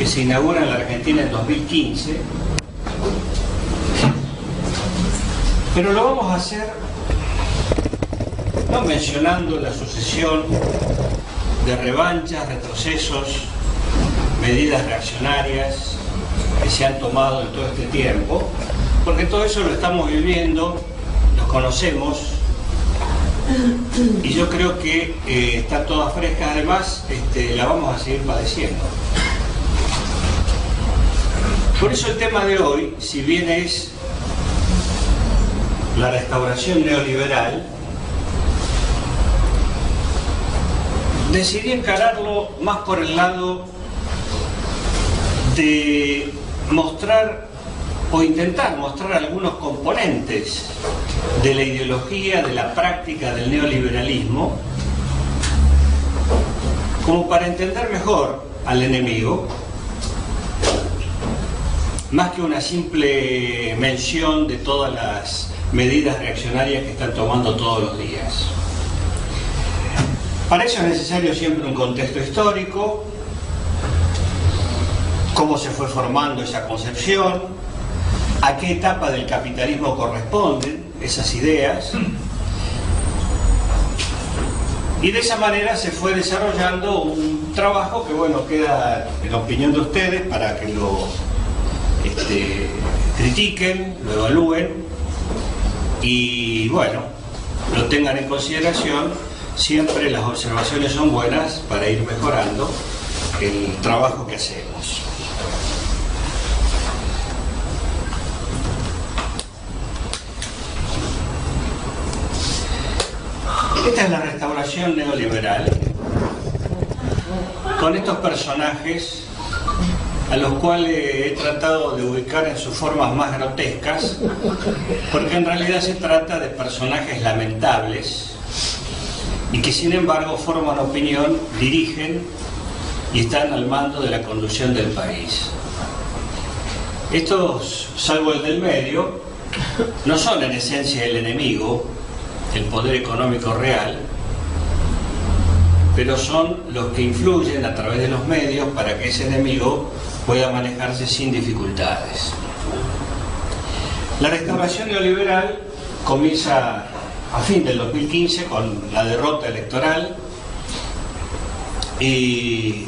se inaugura en la Argentina en 2015, pero lo vamos a hacer no mencionando la sucesión de revanchas, retrocesos, medidas reaccionarias que se han tomado en todo este tiempo, porque todo eso lo estamos viviendo, lo conocemos, y yo creo que está toda fresca. Además la vamos a seguir padeciendo. Por eso el tema de hoy, si bien es la restauración neoliberal, decidí encararlo más por el lado de mostrar o intentar mostrar algunos componentes de la ideología, de la práctica del neoliberalismo, como para entender mejor al enemigo, más que una simple mención de todas las medidas reaccionarias que están tomando todos los días. Para eso es necesario siempre un contexto histórico, cómo se fue formando esa concepción, a qué etapa del capitalismo corresponden esas ideas, y de esa manera se fue desarrollando un trabajo que, bueno, queda en la opinión de ustedes para que lo critiquen, lo evalúen y, bueno, lo tengan en consideración. Siempre las observaciones son buenas para ir mejorando el trabajo que hacemos. Esta es la restauración neoliberal, con estos personajes a los cuales he tratado de ubicar en sus formas más grotescas, porque en realidad se trata de personajes lamentables y que sin embargo forman opinión, dirigen y están al mando de la conducción del país. Estos, salvo el del medio, no son en esencia el enemigo, el poder económico real, pero son los que influyen a través de los medios para que ese enemigo pueda manejarse sin dificultades. La restauración neoliberal comienza a fin del 2015 con la derrota electoral y,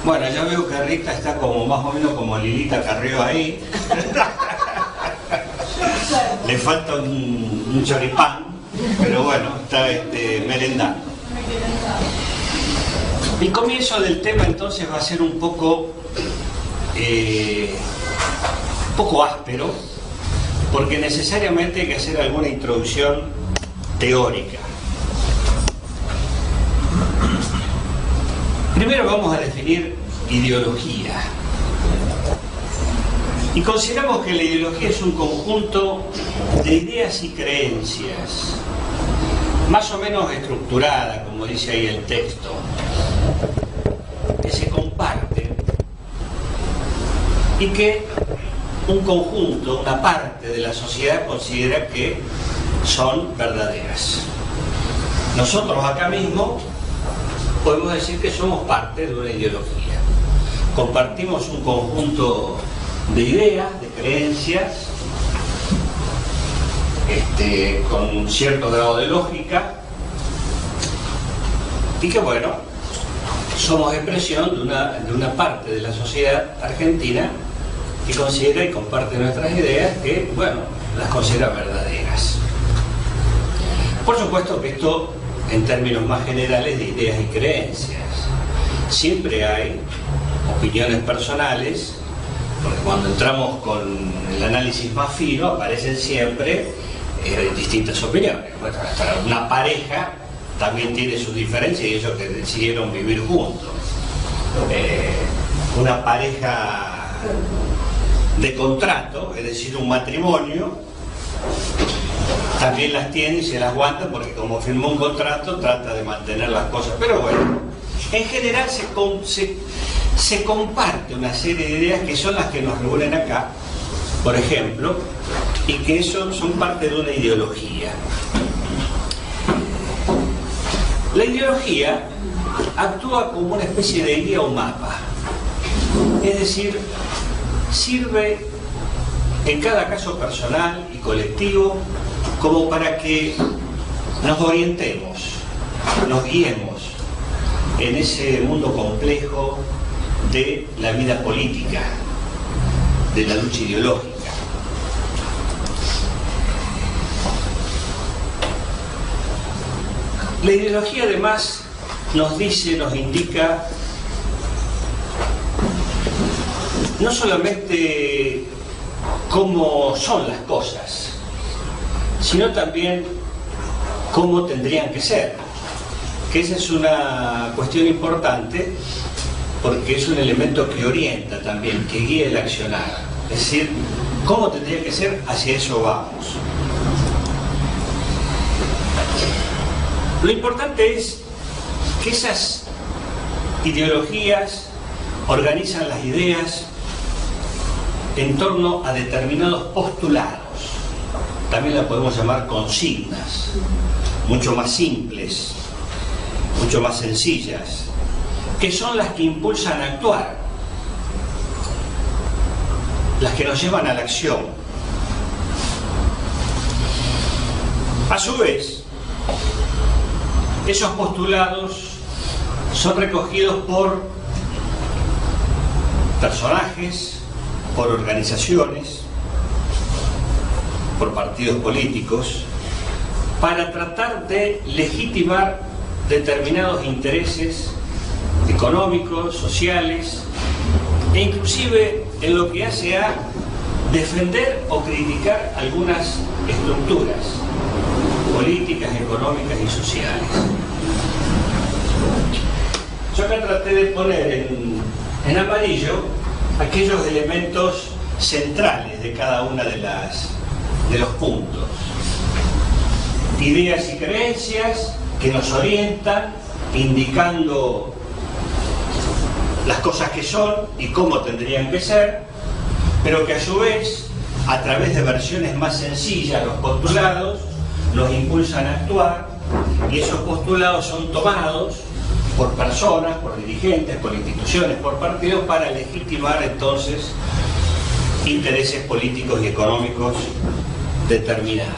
bueno, ya veo que Rita está como más o menos como Lilita Carrió ahí. Le falta un choripán, pero bueno, está merendando. El comienzo del tema entonces va a ser un poco áspero, porque necesariamente hay que hacer alguna introducción teórica. Primero vamos a definir ideología. Y consideramos que la ideología es un conjunto de ideas y creencias, más o menos estructurada, como dice ahí el texto, que se comparten y que un conjunto, una parte de la sociedad considera que son verdaderas. Nosotros acá mismo podemos decir que somos parte de una ideología. Compartimos un conjunto de ideas, de creencias, con un cierto grado de lógica, y que, bueno, somos expresión de una parte de la sociedad argentina que considera y comparte nuestras ideas, que, bueno, las considera verdaderas. Por supuesto que esto en términos más generales de ideas y creencias. Siempre hay opiniones personales, porque cuando entramos con el análisis más fino aparecen siempre distintas opiniones. Bueno, hasta una pareja también tiene sus diferencias y ellos que decidieron vivir juntos. Una pareja de contrato, es decir, un matrimonio, también las tiene y se las aguanta porque como firmó un contrato trata de mantener las cosas. Pero bueno, en general se comparte una serie de ideas que son las que nos reúnen acá, por ejemplo, y que son parte de una ideología. La ideología actúa como una especie de guía o mapa. Es decir, sirve en cada caso personal y colectivo como para que nos orientemos, nos guiemos en ese mundo complejo de la vida política, de la lucha ideológica. La ideología además nos dice, nos indica no solamente cómo son las cosas, sino también cómo tendrían que ser, que esa es una cuestión importante porque es un elemento que orienta también, que guía el accionar, es decir, cómo tendría que ser, hacia eso vamos. Lo importante es que esas ideologías organizan las ideas en torno a determinados postulados, también las podemos llamar consignas, mucho más simples, mucho más sencillas, que son las que impulsan a actuar, las que nos llevan a la acción. A su vez, esos postulados son recogidos por personajes, por organizaciones, por partidos políticos, para tratar de legitimar determinados intereses económicos, sociales, e inclusive en lo que hace a defender o criticar algunas estructuras políticas, económicas y sociales. Yo acá traté de poner en amarillo aquellos elementos centrales de cada una de los puntos. Ideas y creencias que nos orientan, indicando las cosas que son y cómo tendrían que ser, pero que a su vez, a través de versiones más sencillas, los postulados nos impulsan a actuar, y esos postulados son tomados por personas, por dirigentes, por instituciones, por partidos, para legitimar entonces intereses políticos y económicos determinados.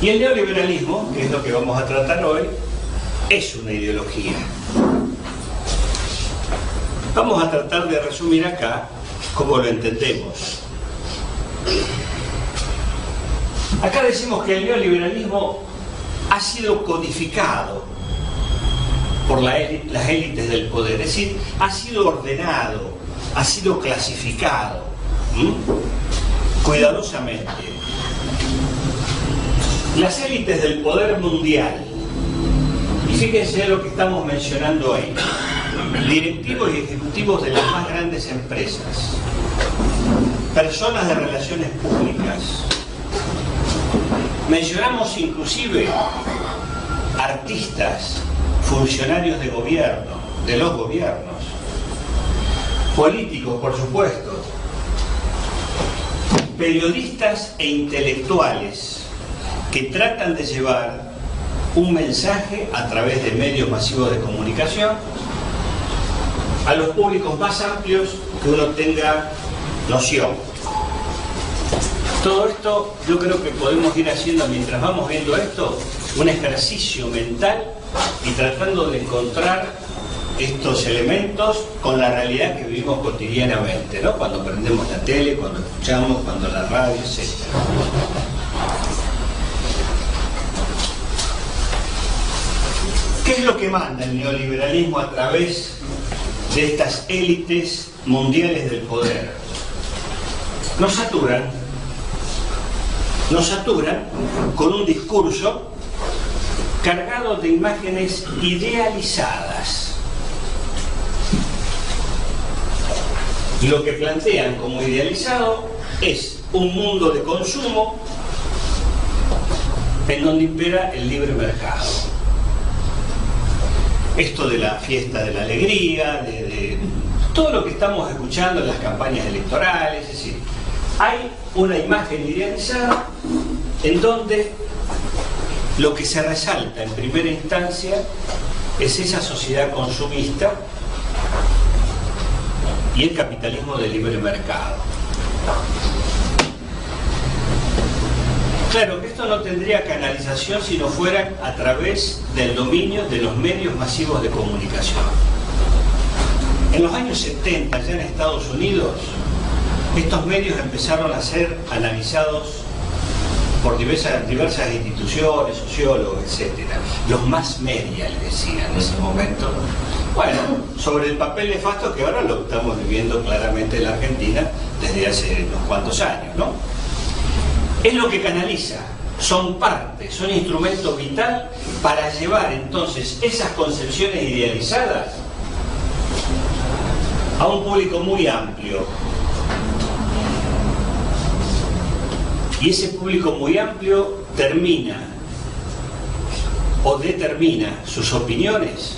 Y el neoliberalismo, que es lo que vamos a tratar hoy, es una ideología. Vamos a tratar de resumir acá cómo lo entendemos. Acá decimos que el neoliberalismo ha sido codificado por las élites del poder, es decir, ha sido ordenado, ha sido clasificado cuidadosamente. Las élites del poder mundial, y fíjense lo que estamos mencionando ahí, directivos y ejecutivos de las más grandes empresas, personas de relaciones públicas, mencionamos inclusive artistas, funcionarios de gobierno, de los gobiernos, políticos, por supuesto, periodistas e intelectuales que tratan de llevar un mensaje a través de medios masivos de comunicación a los públicos más amplios que uno tenga noción. Todo esto yo creo que podemos ir haciendo, mientras vamos viendo esto, un ejercicio mental y tratando de encontrar estos elementos con la realidad que vivimos cotidianamente, ¿no? Cuando prendemos la tele, cuando escuchamos, cuando la radio, etc. ¿Qué es lo que manda el neoliberalismo a través de estas élites mundiales del poder? Nos saturan con un discurso cargado de imágenes idealizadas. Y lo que plantean como idealizado es un mundo de consumo en donde impera el libre mercado. Esto de la fiesta de la alegría, de todo lo que estamos escuchando en las campañas electorales, es decir, hay una imagen idealizada en donde lo que se resalta en primera instancia es esa sociedad consumista y el capitalismo de libre mercado. Claro que esto no tendría canalización si no fuera a través del dominio de los medios masivos de comunicación. En los años 70, ya en Estados Unidos, estos medios empezaron a ser analizados por diversas instituciones, sociólogos, etc. Los más media, le decían en ese momento. Bueno, sobre el papel nefasto que ahora lo estamos viviendo claramente en la Argentina desde hace unos cuantos años, ¿no? Es lo que canaliza, son parte, son instrumento vital para llevar entonces esas concepciones idealizadas a un público muy amplio. Y ese público muy amplio termina o determina sus opiniones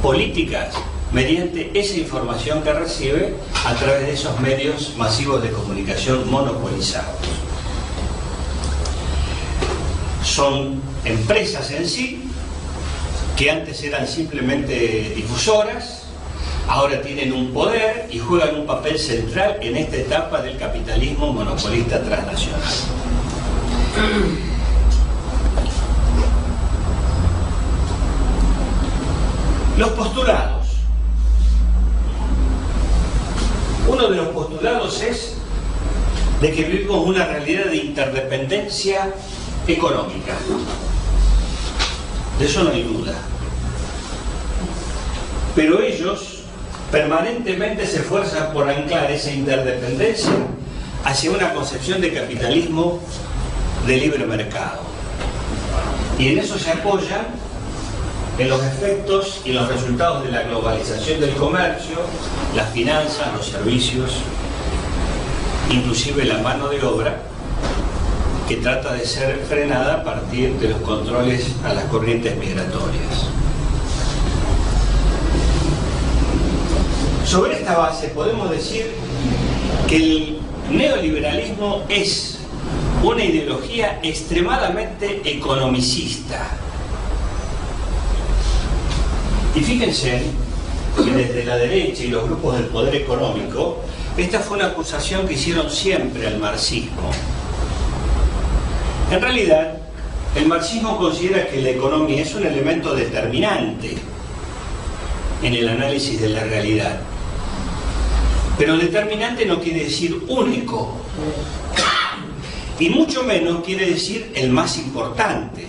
políticas mediante esa información que recibe a través de esos medios masivos de comunicación monopolizados. Son empresas en sí, que antes eran simplemente difusoras, ahora tienen un poder y juegan un papel central en esta etapa del capitalismo monopolista transnacional. Los postulados. Uno de los postulados es de que vivimos una realidad de interdependencia económica. De eso no hay duda. Pero ellos permanentemente se esfuerzan por anclar esa interdependencia hacia una concepción de capitalismo de libre mercado. Y en eso se apoyan en los efectos y los resultados de la globalización del comercio, las finanzas, los servicios, inclusive la mano de obra, que trata de ser frenada a partir de los controles a las corrientes migratorias. Sobre esta base podemos decir que el neoliberalismo es una ideología extremadamente economicista. Y fíjense que desde la derecha y los grupos del poder económico, esta fue una acusación que hicieron siempre al marxismo. En realidad, el marxismo considera que la economía es un elemento determinante en el análisis de la realidad. Pero determinante no quiere decir único, y mucho menos quiere decir el más importante.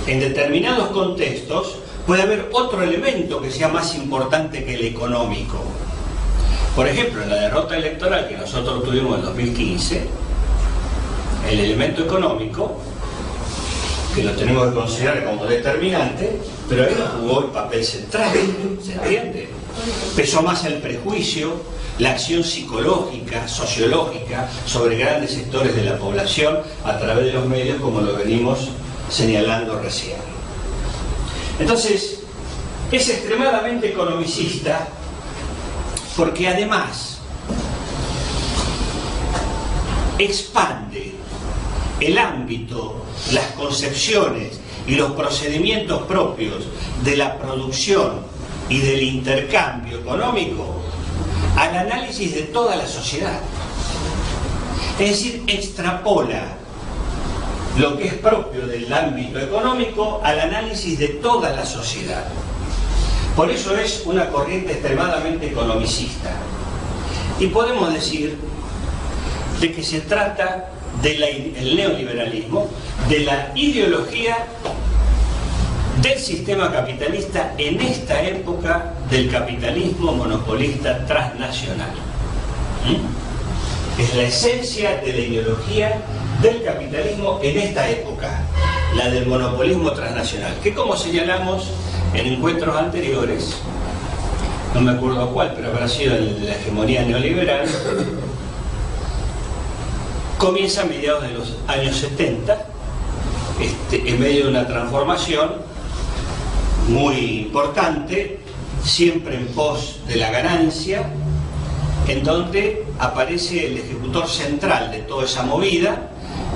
En determinados contextos puede haber otro elemento que sea más importante que el económico. Por ejemplo, en la derrota electoral que nosotros tuvimos en 2015, el elemento económico, que lo tenemos que considerar como determinante, pero ahí no jugó el papel central, ¿se entiende? Pesó más el prejuicio, la acción psicológica, sociológica, sobre grandes sectores de la población a través de los medios, como lo venimos señalando recién. Entonces, es extremadamente economicista porque además expande el ámbito, las concepciones y los procedimientos propios de la producción y del intercambio económico al análisis de toda la sociedad. Es decir, extrapola lo que es propio del ámbito económico al análisis de toda la sociedad. Por eso es una corriente extremadamente economicista. Y podemos decir de que se trata del neoliberalismo, de la ideología del sistema capitalista en esta época del capitalismo monopolista transnacional. Es la esencia de la ideología del capitalismo en esta época, la del monopolismo transnacional, que, como señalamos en encuentros anteriores, no me acuerdo cuál, pero habrá sido el de la hegemonía neoliberal, comienza a mediados de los años 70, en medio de una transformación muy importante, siempre en pos de la ganancia, en donde aparece el ejecutor central de toda esa movida,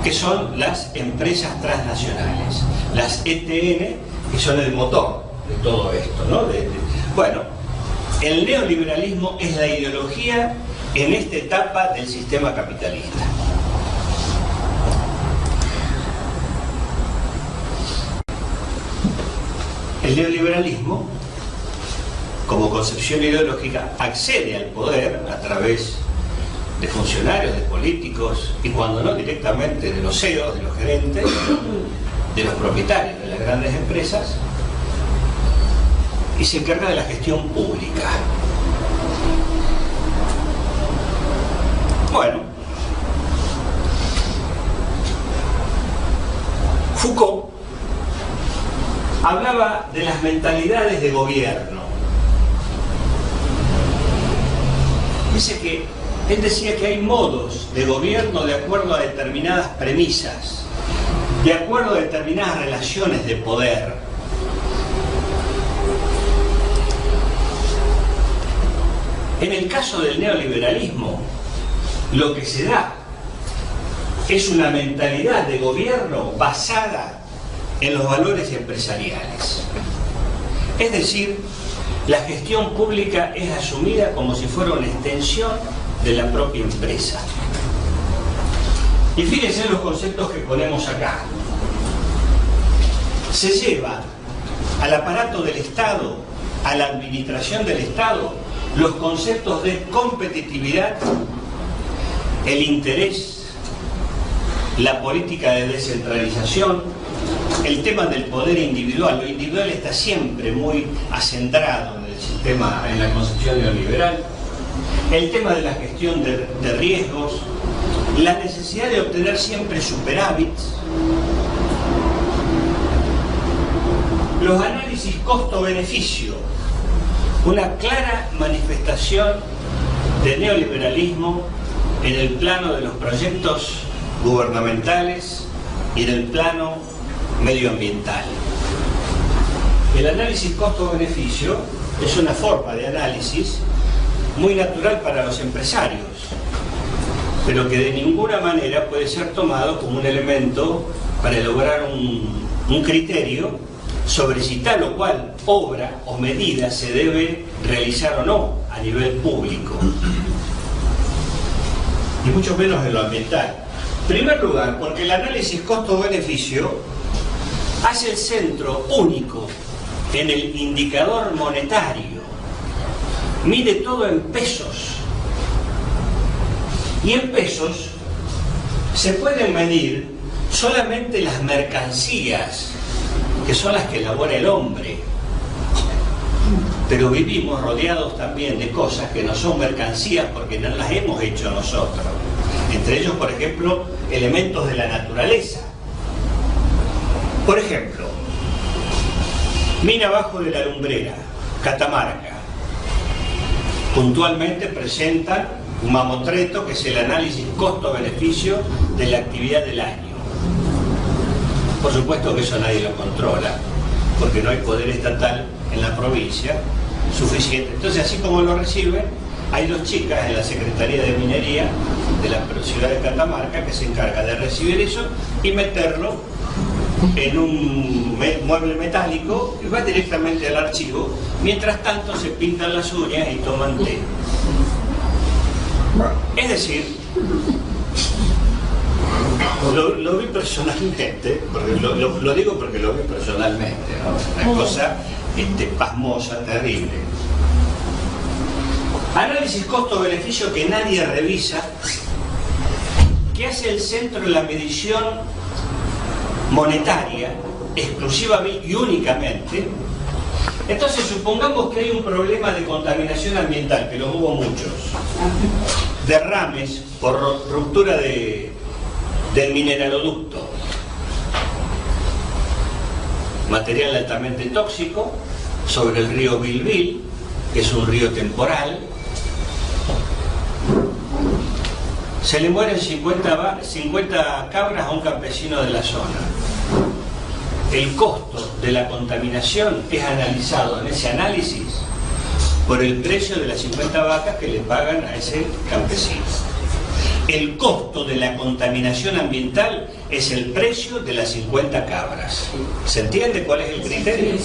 que son las empresas transnacionales, las ETN, que son el motor de todo esto, ¿no? Bueno, el neoliberalismo es la ideología en esta etapa del sistema capitalista. El neoliberalismo, como concepción ideológica, accede al poder a través de funcionarios, de políticos, y cuando no directamente de los CEOs, de los gerentes, de los propietarios de las grandes empresas, y se encarga de la gestión pública. Bueno, Foucault hablaba de las mentalidades de gobierno. Dice que él decía que hay modos de gobierno de acuerdo a determinadas premisas, de acuerdo a determinadas relaciones de poder. En el caso del neoliberalismo, lo que se da es una mentalidad de gobierno basada en los valores empresariales. Es decir, la gestión pública es asumida como si fuera una extensión de la propia empresa. Y fíjense en los conceptos que ponemos acá. Se lleva al aparato del Estado, a la administración del Estado, los conceptos de competitividad, el interés, la política de descentralización, el tema del poder individual. Lo individual está siempre muy acentrado en el sistema, en la concepción neoliberal. El tema de la gestión de riesgos, la necesidad de obtener siempre superávits, los análisis costo-beneficio, una clara manifestación de neoliberalismo en el plano de los proyectos gubernamentales y en el plano medioambiental. El análisis costo-beneficio es una forma de análisis muy natural para los empresarios, pero que de ninguna manera puede ser tomado como un elemento para elaborar un criterio sobre si tal o cual obra o medida se debe realizar o no a nivel público, y mucho menos en lo ambiental. En primer lugar, porque el análisis costo-beneficio hace el centro único en el indicador monetario, mide todo en pesos, y en pesos se pueden medir solamente las mercancías, que son las que elabora el hombre, pero vivimos rodeados también de cosas que no son mercancías porque no las hemos hecho nosotros, entre ellos, por ejemplo, elementos de la naturaleza. Por ejemplo, mina abajo de la lumbrera, Catamarca, puntualmente presentan un mamotreto que es el análisis costo-beneficio de la actividad del año. Por supuesto que eso nadie lo controla, porque no hay poder estatal en la provincia suficiente. Entonces, así como lo reciben, hay dos chicas en la Secretaría de Minería de la ciudad de Catamarca que se encargan de recibir eso y meterlo en un mueble metálico y va directamente al archivo. Mientras tanto se pintan las uñas y toman té. Es decir, lo vi personalmente, porque lo digo porque lo vi personalmente, ¿no? Una cosa pasmosa, terrible. Análisis costo-beneficio que nadie revisa, que hace el centro en la medición monetaria, exclusivamente y únicamente. Entonces, supongamos que hay un problema de contaminación ambiental, que los hubo muchos, derrames por ruptura del mineraloducto, material altamente tóxico sobre el río Bilbil, que es un río temporal. Se le mueren 50 cabras a un campesino de la zona. El costo de la contaminación es analizado en ese análisis por el precio de las 50 vacas que le pagan a ese campesino. El costo de la contaminación ambiental es el precio de las 50 cabras. ¿Se entiende cuál es el criterio?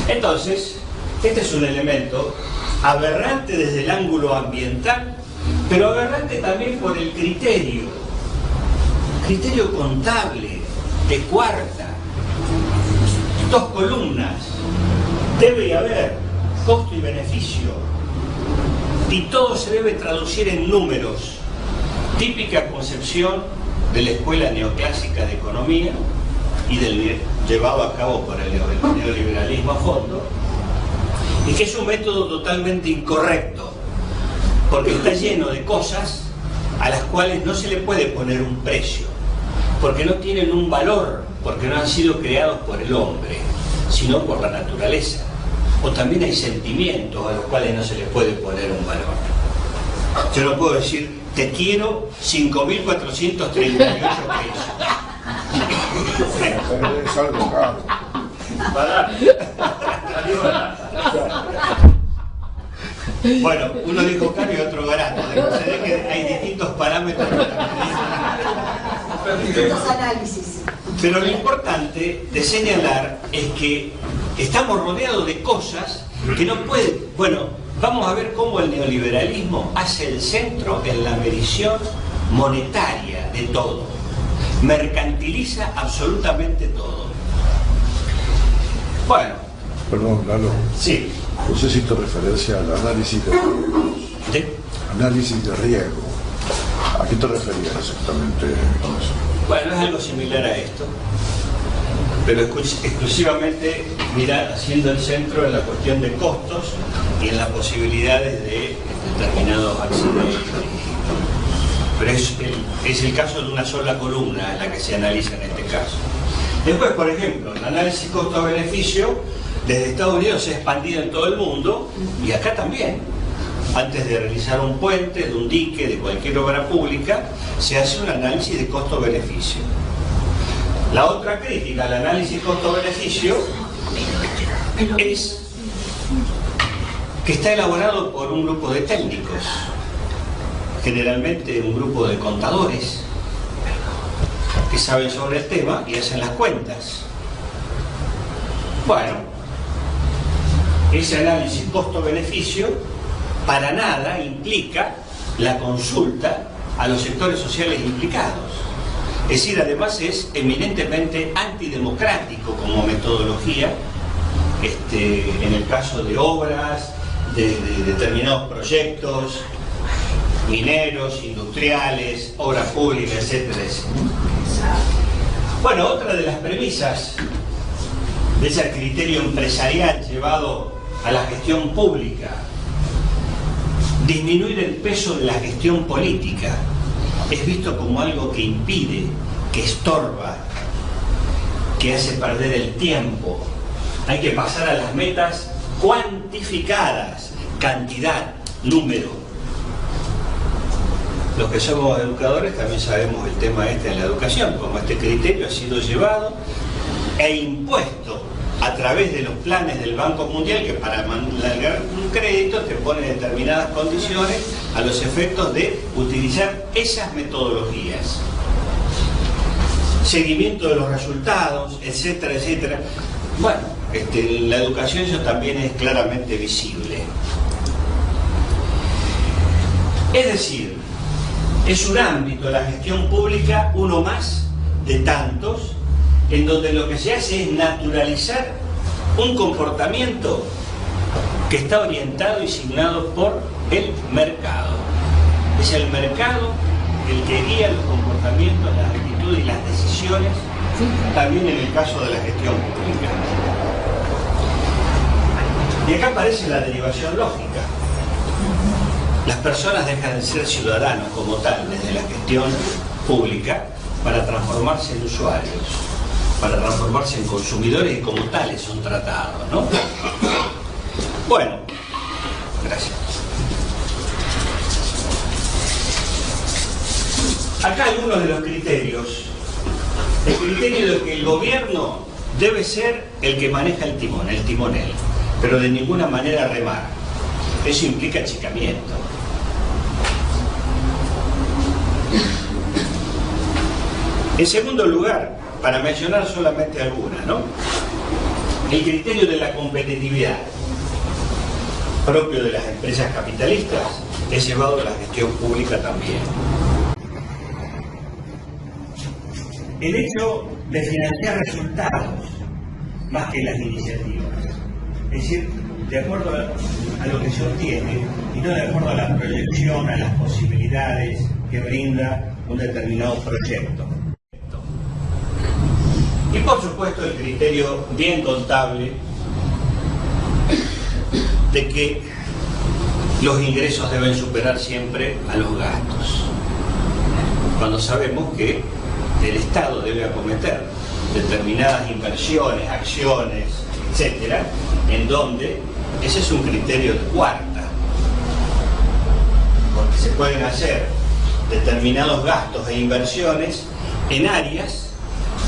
Entonces, este es un elemento aberrante desde el ángulo ambiental, pero aberrante también por el criterio contable de cuarta, 2 columnas, debe haber costo y beneficio, y todo se debe traducir en números, típica concepción de la escuela neoclásica de economía y del llevado a cabo por el neoliberalismo a fondo, y que es un método totalmente incorrecto, porque está lleno de cosas a las cuales no se le puede poner un precio, porque no tienen un valor, porque no han sido creados por el hombre, sino por la naturaleza. O también hay sentimientos a los cuales no se les puede poner un valor. Yo no puedo decir, te quiero 5.438 pesos. Es algo caro. Bueno, uno dijo caro y otro barato. Se ve que hay distintos parámetros. Distintos análisis. Pero lo importante de señalar es que estamos rodeados de cosas que no pueden... Bueno, vamos a ver cómo el neoliberalismo hace el centro en la medición monetaria de todo. Mercantiliza absolutamente todo. Bueno. Perdón, Lalo. Sí. No sé si te referencia al análisis de riesgos. ¿Sí? Análisis de riesgo. ¿A qué te referías exactamente con eso? Bueno, es algo similar a esto, pero exclusivamente haciendo el centro en la cuestión de costos y en las posibilidades de determinados accidentes. Pero es el caso de una sola columna en la que se analiza en este caso. Después, por ejemplo, el análisis costo-beneficio desde Estados Unidos se ha expandido en todo el mundo y acá también. Antes de realizar un puente, de un dique, de cualquier obra pública, se hace un análisis de costo-beneficio. La otra crítica al análisis costo-beneficio es que está elaborado por un grupo de técnicos, generalmente un grupo de contadores, que saben sobre el tema y hacen las cuentas. Bueno, ese análisis costo-beneficio para nada implica la consulta a los sectores sociales implicados. Es decir, además es eminentemente antidemocrático como metodología, en el caso de obras, de determinados proyectos mineros, industriales, obra pública, etcétera, etcétera. Bueno, otra de las premisas de ese criterio empresarial llevado a la gestión pública, disminuir el peso de la gestión política, es visto como algo que impide, que estorba, que hace perder el tiempo. Hay que pasar a las metas cuantificadas, cantidad, número. Los que somos educadores también sabemos el tema en la educación, como este criterio ha sido llevado e impuesto a través de los planes del Banco Mundial, que para alargar un crédito te pone determinadas condiciones a los efectos de utilizar esas metodologías. Seguimiento de los resultados, etcétera, etcétera. Bueno, en la educación eso también es claramente visible. Es decir, es un ámbito de la gestión pública, uno más de tantos, en donde lo que se hace es naturalizar un comportamiento que está orientado y signado por el mercado. Es el mercado el que guía los comportamientos, las actitudes y las decisiones, también en el caso de la gestión pública. Y acá aparece la derivación lógica. Las personas dejan de ser ciudadanos como tal desde la gestión pública para transformarse en usuarios, para transformarse en consumidores y como tales son tratados, ¿no? Bueno, gracias. Acá algunos de los criterios. El criterio de que el gobierno debe ser el que maneja el timón, el timonel, pero de ninguna manera remar. Eso implica achicamiento. En segundo lugar, para mencionar solamente algunas, ¿no?, el criterio de la competitividad propio de las empresas capitalistas es llevado a la gestión pública también. El hecho de financiar resultados más que las iniciativas, es decir, de acuerdo a lo que se obtiene y no de acuerdo a la proyección, a las posibilidades que brinda un determinado proyecto. Y por supuesto el criterio bien contable de que los ingresos deben superar siempre a los gastos, cuando sabemos que el Estado debe acometer determinadas inversiones, acciones, etcétera, en donde ese es un criterio de cuarta, porque se pueden hacer determinados gastos e inversiones en áreas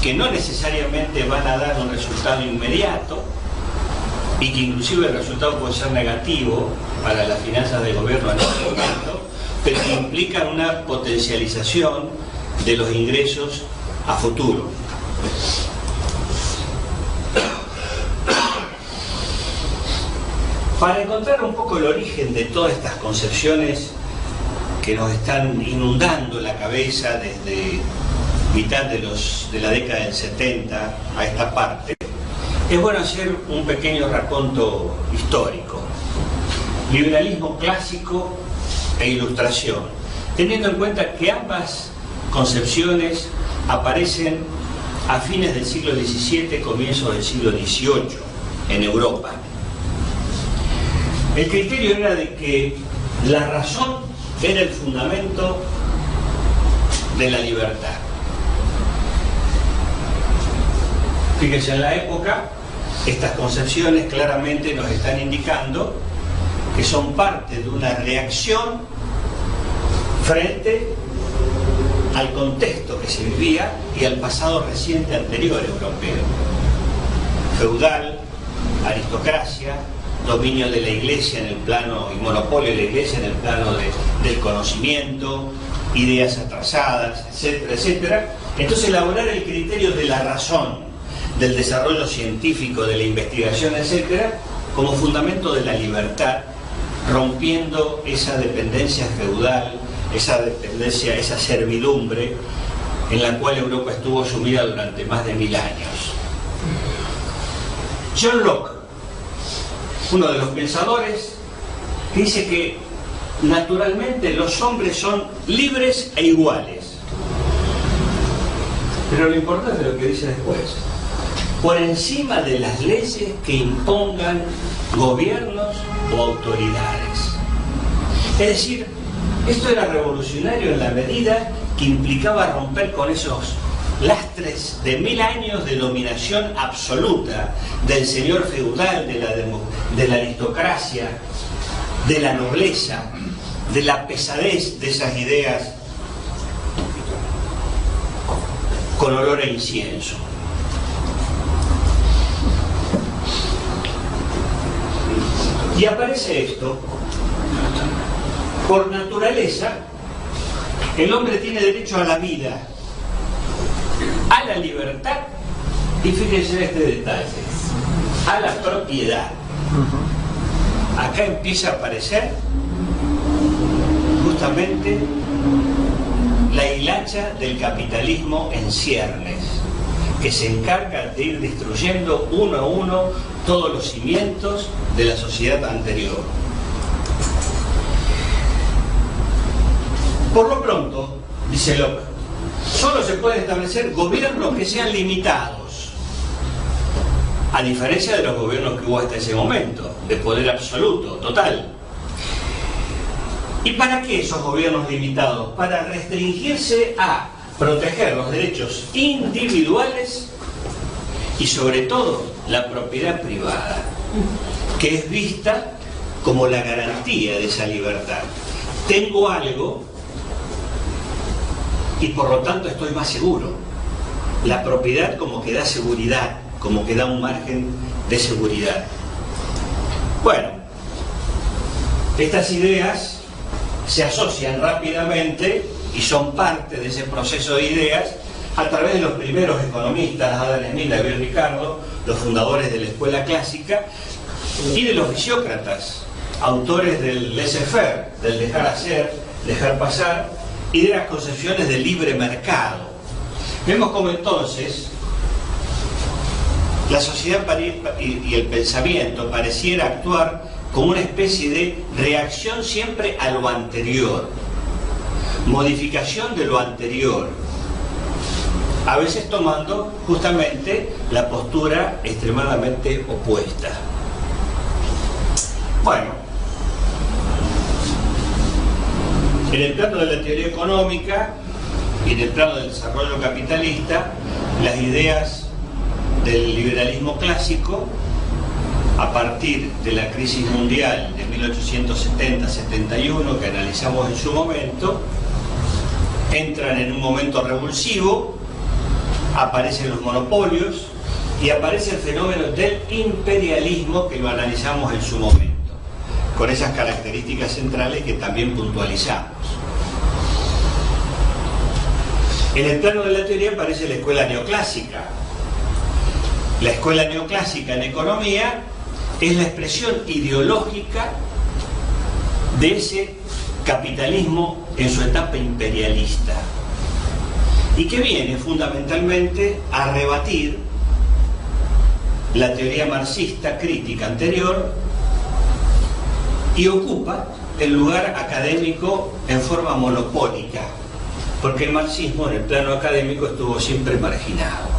que no necesariamente van a dar un resultado inmediato y que inclusive el resultado puede ser negativo para las finanzas del gobierno en este momento, pero que implican una potencialización de los ingresos a futuro. Para encontrar un poco el origen de todas estas concepciones que nos están inundando la cabeza desde mitad de la década del 70 a esta parte, es bueno hacer un pequeño raconto histórico. Liberalismo clásico e ilustración, teniendo en cuenta que ambas concepciones aparecen a fines del siglo XVII, comienzos del siglo XVIII en Europa. El criterio era de que la razón era el fundamento de la libertad. Fíjense, en la época estas concepciones claramente nos están indicando que son parte de una reacción frente al contexto que se vivía y al pasado reciente anterior europeo. Feudal, aristocracia, dominio de la Iglesia en el plano, y monopolio de la Iglesia en el plano del conocimiento, ideas atrasadas, etcétera, etcétera. Entonces elaborar el criterio de la razón, del desarrollo científico, de la investigación, etcétera, como fundamento de la libertad, rompiendo esa dependencia feudal, esa dependencia, esa servidumbre en la cual Europa estuvo sumida durante más de 1000 años. John Locke, uno de los pensadores, dice que naturalmente los hombres son libres e iguales. Pero lo importante es lo que dice después: por encima de las leyes que impongan gobiernos o autoridades. Es decir, esto era revolucionario en la medida que implicaba romper con esos lastres de 1000 años de dominación absoluta del señor feudal, de la aristocracia, de la nobleza, de la pesadez de esas ideas con olor a incienso. Y aparece esto: por naturaleza, el hombre tiene derecho a la vida, a la libertad y, fíjense en este detalle, a la propiedad. Acá empieza a aparecer justamente la hilacha del capitalismo en ciernes, que se encarga de ir destruyendo uno a uno todos los cimientos de la sociedad anterior. Por lo pronto, dice Locke, solo se pueden establecer gobiernos que sean limitados, a diferencia de los gobiernos que hubo hasta ese momento, de poder absoluto, total. ¿Y para qué esos gobiernos limitados? Para restringirse a proteger los derechos individuales y sobre todo la propiedad privada, que es vista como la garantía de esa libertad. Tengo algo y por lo tanto estoy más seguro. La propiedad como que da seguridad, como que da un margen de seguridad. Bueno, estas ideas se asocian rápidamente y son parte de ese proceso de ideas a través de los primeros economistas, Adam Smith, David Ricardo, los fundadores de la escuela clásica, y de los fisiócratas, autores del laissez-faire, del dejar hacer, dejar pasar, y de las concepciones del libre mercado. Vemos cómo entonces la sociedad y el pensamiento pareciera actuar como una especie de reacción siempre a lo anterior, modificación de lo anterior, a veces tomando justamente la postura extremadamente opuesta. Bueno, en el plano de la teoría económica y en el plano del desarrollo capitalista, las ideas del liberalismo clásico, a partir de la crisis mundial de 1870-71 que analizamos en su momento, entran en un momento revulsivo, aparecen los monopolios y aparece el fenómeno del imperialismo que lo analizamos en su momento, con esas características centrales que también puntualizamos. En el plano de la teoría aparece la escuela neoclásica. La escuela neoclásica en economía es la expresión ideológica de ese capitalismo en su etapa imperialista y que viene fundamentalmente a rebatir la teoría marxista crítica anterior y ocupa el lugar académico en forma monopólica, porque el marxismo en el plano académico estuvo siempre marginado.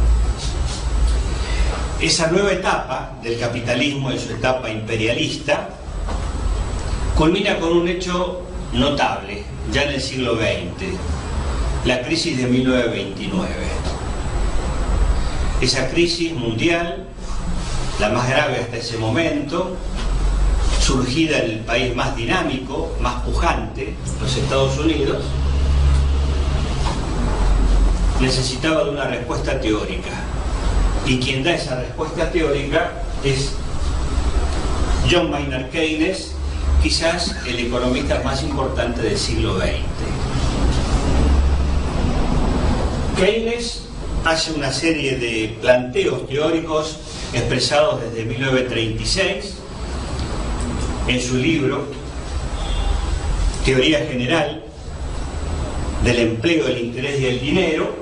Esa nueva etapa del capitalismo en su etapa imperialista culmina con un hecho notable ya en el siglo XX, la crisis de 1929. Esa crisis mundial, la más grave hasta ese momento, surgida en el país más dinámico, más pujante, los Estados Unidos, necesitaba de una respuesta teórica. Y quien da esa respuesta teórica es John Maynard Keynes, quizás el economista más importante del siglo XX. Keynes hace una serie de planteos teóricos expresados desde 1936 en su libro Teoría General del Empleo, el Interés y el Dinero,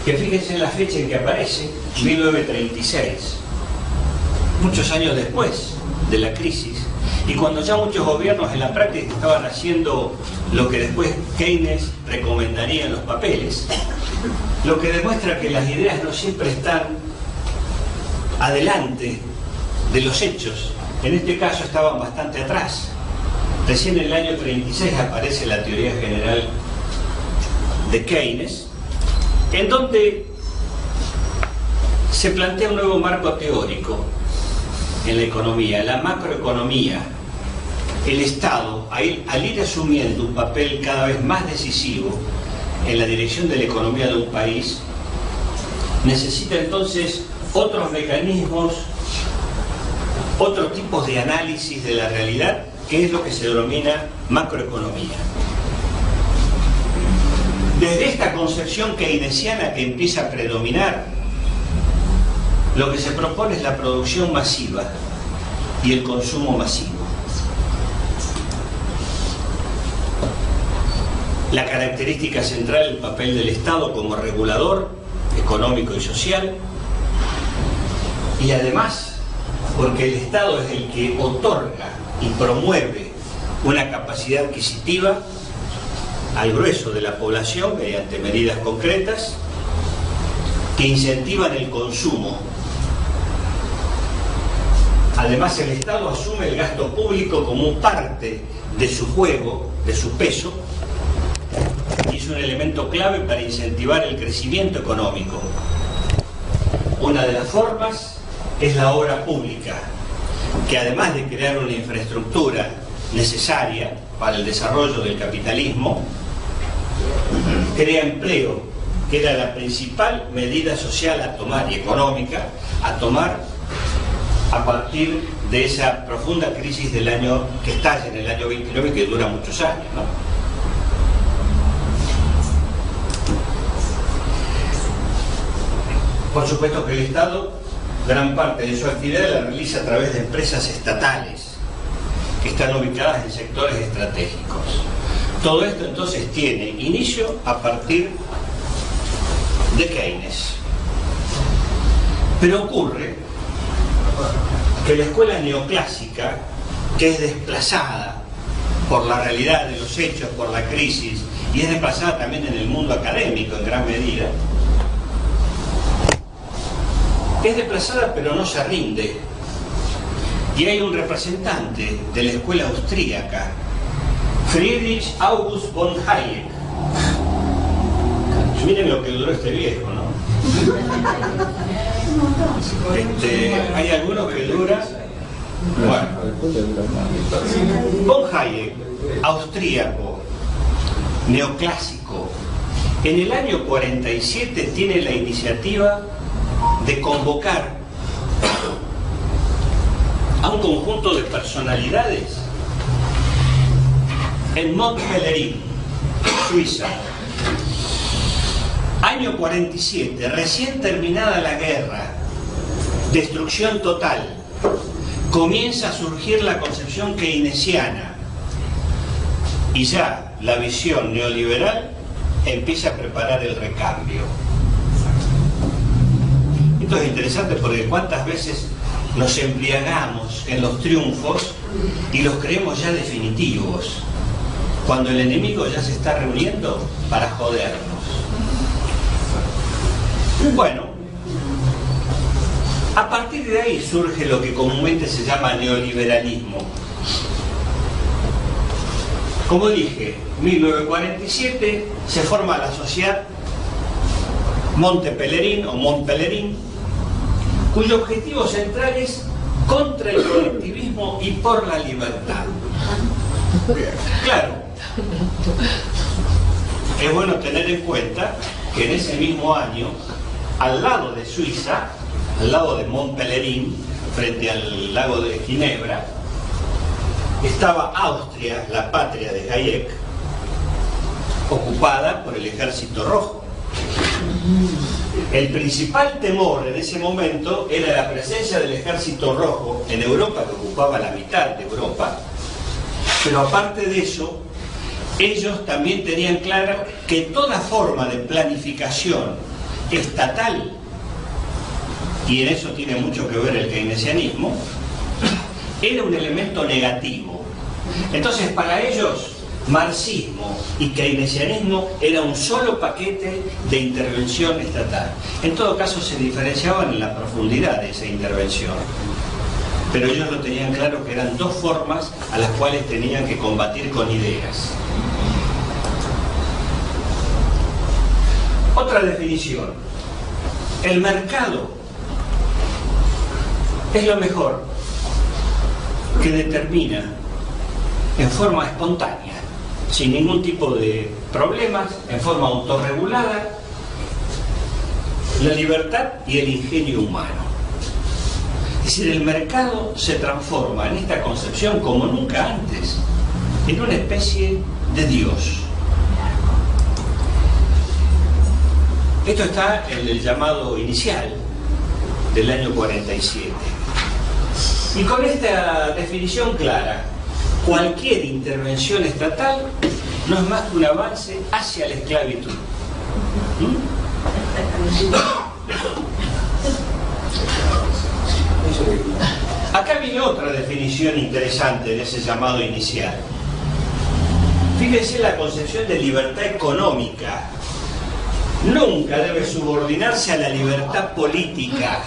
que fíjense en la fecha en que aparece, 1936, muchos años después de la crisis, y cuando ya muchos gobiernos en la práctica estaban haciendo lo que después Keynes recomendaría en los papeles, lo que demuestra que las ideas no siempre están adelante de los hechos. En este caso estaban bastante atrás. Recién en el año 36 aparece la teoría general de Keynes, en donde se plantea un nuevo marco teórico en la economía, la macroeconomía. El Estado, al ir asumiendo un papel cada vez más decisivo en la dirección de la economía de un país, necesita entonces otros mecanismos, otros tipos de análisis de la realidad, que es lo que se denomina macroeconomía. Desde esta concepción keynesiana que empieza a predominar, lo que se propone es la producción masiva y el consumo masivo. La característica central, el papel del Estado como regulador económico y social, y además porque el Estado es el que otorga y promueve una capacidad adquisitiva al grueso de la población mediante medidas concretas que incentivan el consumo. Además, el Estado asume el gasto público como parte de su juego, de su peso, y es un elemento clave para incentivar el crecimiento económico. Una de las formas es la obra pública, que además de crear una infraestructura necesaria para el desarrollo del capitalismo, crea empleo, que era la principal medida social a tomar y económica a tomar a partir de esa profunda crisis del año que estalla en el año 29 y que dura muchos años, ¿no? Por supuesto que el Estado, gran parte de su actividad la realiza a través de empresas estatales que están ubicadas en sectores estratégicos. Todo esto entonces tiene inicio a partir de Keynes. Pero ocurre que la escuela neoclásica, que es desplazada por la realidad de los hechos, por la crisis, y es desplazada también en el mundo académico en gran medida, es desplazada pero no se rinde. Y hay un representante de la escuela austríaca, Friedrich August von Hayek. Miren lo que duró este viejo, ¿no? Hay algunos que duran. Bueno, von Hayek, austríaco, neoclásico, en el año 47 tiene la iniciativa de convocar a un conjunto de personalidades en Mont Pelerin, Suiza. Año 47, recién terminada la guerra, destrucción total, comienza a surgir la concepción keynesiana y ya la visión neoliberal empieza a preparar el recambio. Esto es interesante porque cuántas veces nos embriagamos en los triunfos y los creemos ya definitivos, cuando el enemigo ya se está reuniendo para jodernos. Bueno, a partir de ahí surge lo que comúnmente se llama neoliberalismo. Como dije, 1947 se forma la sociedad Monte Pelerin o Mont Pelerin, cuyo objetivo central es contra el colectivismo y por la libertad. Claro, es bueno tener en cuenta que en ese mismo año, al lado de Suiza, al lado de Mont Pelerin, frente al lago de Ginebra, estaba Austria, la patria de Hayek, ocupada por el Ejército Rojo. El principal temor en ese momento era la presencia del Ejército Rojo en Europa, que ocupaba la mitad de Europa, pero aparte de eso, ellos también tenían claro que toda forma de planificación estatal, y en eso tiene mucho que ver el keynesianismo, era un elemento negativo. Entonces, para ellos, marxismo y keynesianismo era un solo paquete de intervención estatal. En todo caso, se diferenciaban en la profundidad de esa intervención, pero ellos lo tenían claro que eran dos formas a las cuales tenían que combatir con ideas. Otra definición: el mercado es lo mejor que determina en forma espontánea, sin ningún tipo de problemas, en forma autorregulada, la libertad y el ingenio humano. Es decir, el mercado se transforma en esta concepción como nunca antes, en una especie de Dios. Esto está en el llamado inicial del año 47. Y con esta definición clara, cualquier intervención estatal no es más que un avance hacia la esclavitud. Acá viene otra definición interesante de ese llamado inicial. Fíjense la concepción de libertad económica. Nunca debe subordinarse a la libertad política.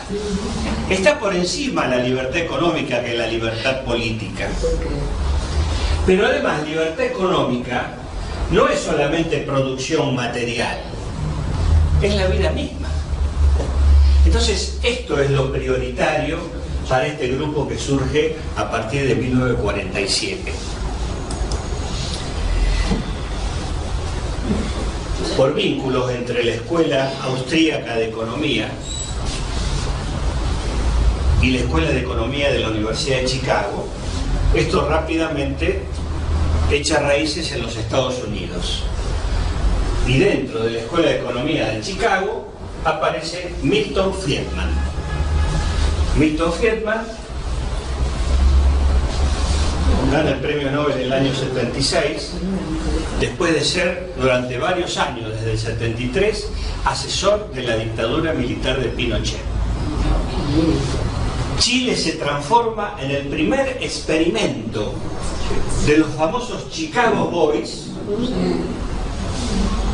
Está por encima la libertad económica que la libertad política. Pero además, libertad económica no es solamente producción material, es la vida misma. Entonces, esto es lo prioritario para este grupo que surge a partir de 1947. Por vínculos entre la Escuela Austríaca de Economía y la Escuela de Economía de la Universidad de Chicago, esto rápidamente echa raíces en los Estados Unidos. Y dentro de la Escuela de Economía de Chicago aparece Milton Friedman. Milton Friedman gana el premio Nobel en el año 76, después de ser durante varios años, desde el 73, asesor de la dictadura militar de Pinochet. Chile se transforma en el primer experimento de los famosos Chicago Boys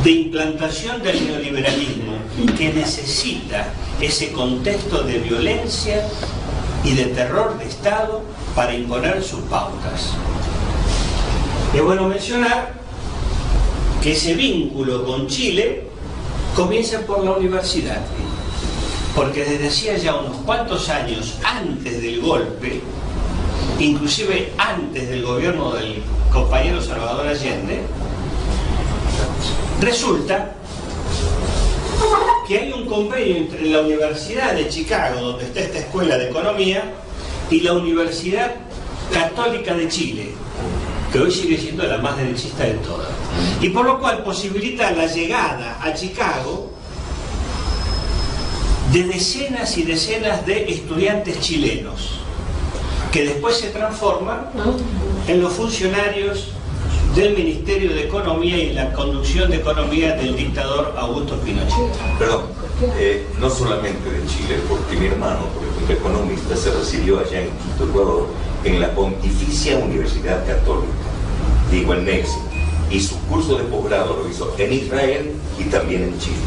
de implantación del neoliberalismo, que necesita ese contexto de violencia y de terror de Estado para imponer sus pautas. Es bueno mencionar que ese vínculo con Chile comienza por la universidad, porque desde hacía ya unos cuantos años antes del golpe, inclusive antes del gobierno del compañero Salvador Allende, resulta que hay un convenio entre la Universidad de Chicago, donde está esta escuela de economía, y la Universidad Católica de Chile, que hoy sigue siendo la más derechista de todas, y por lo cual posibilita la llegada a Chicago de decenas y decenas de estudiantes chilenos, que después se transforman en los funcionarios del Ministerio de Economía y la conducción de economía del dictador Augusto Pinochet. Perdón, no solamente de Chile, porque mi hermano, por ejemplo, economista, se recibió allá en Quito, Ecuador, en la Pontificia Universidad Católica, digo en México, y su curso de posgrado lo hizo en Israel y también en Chile.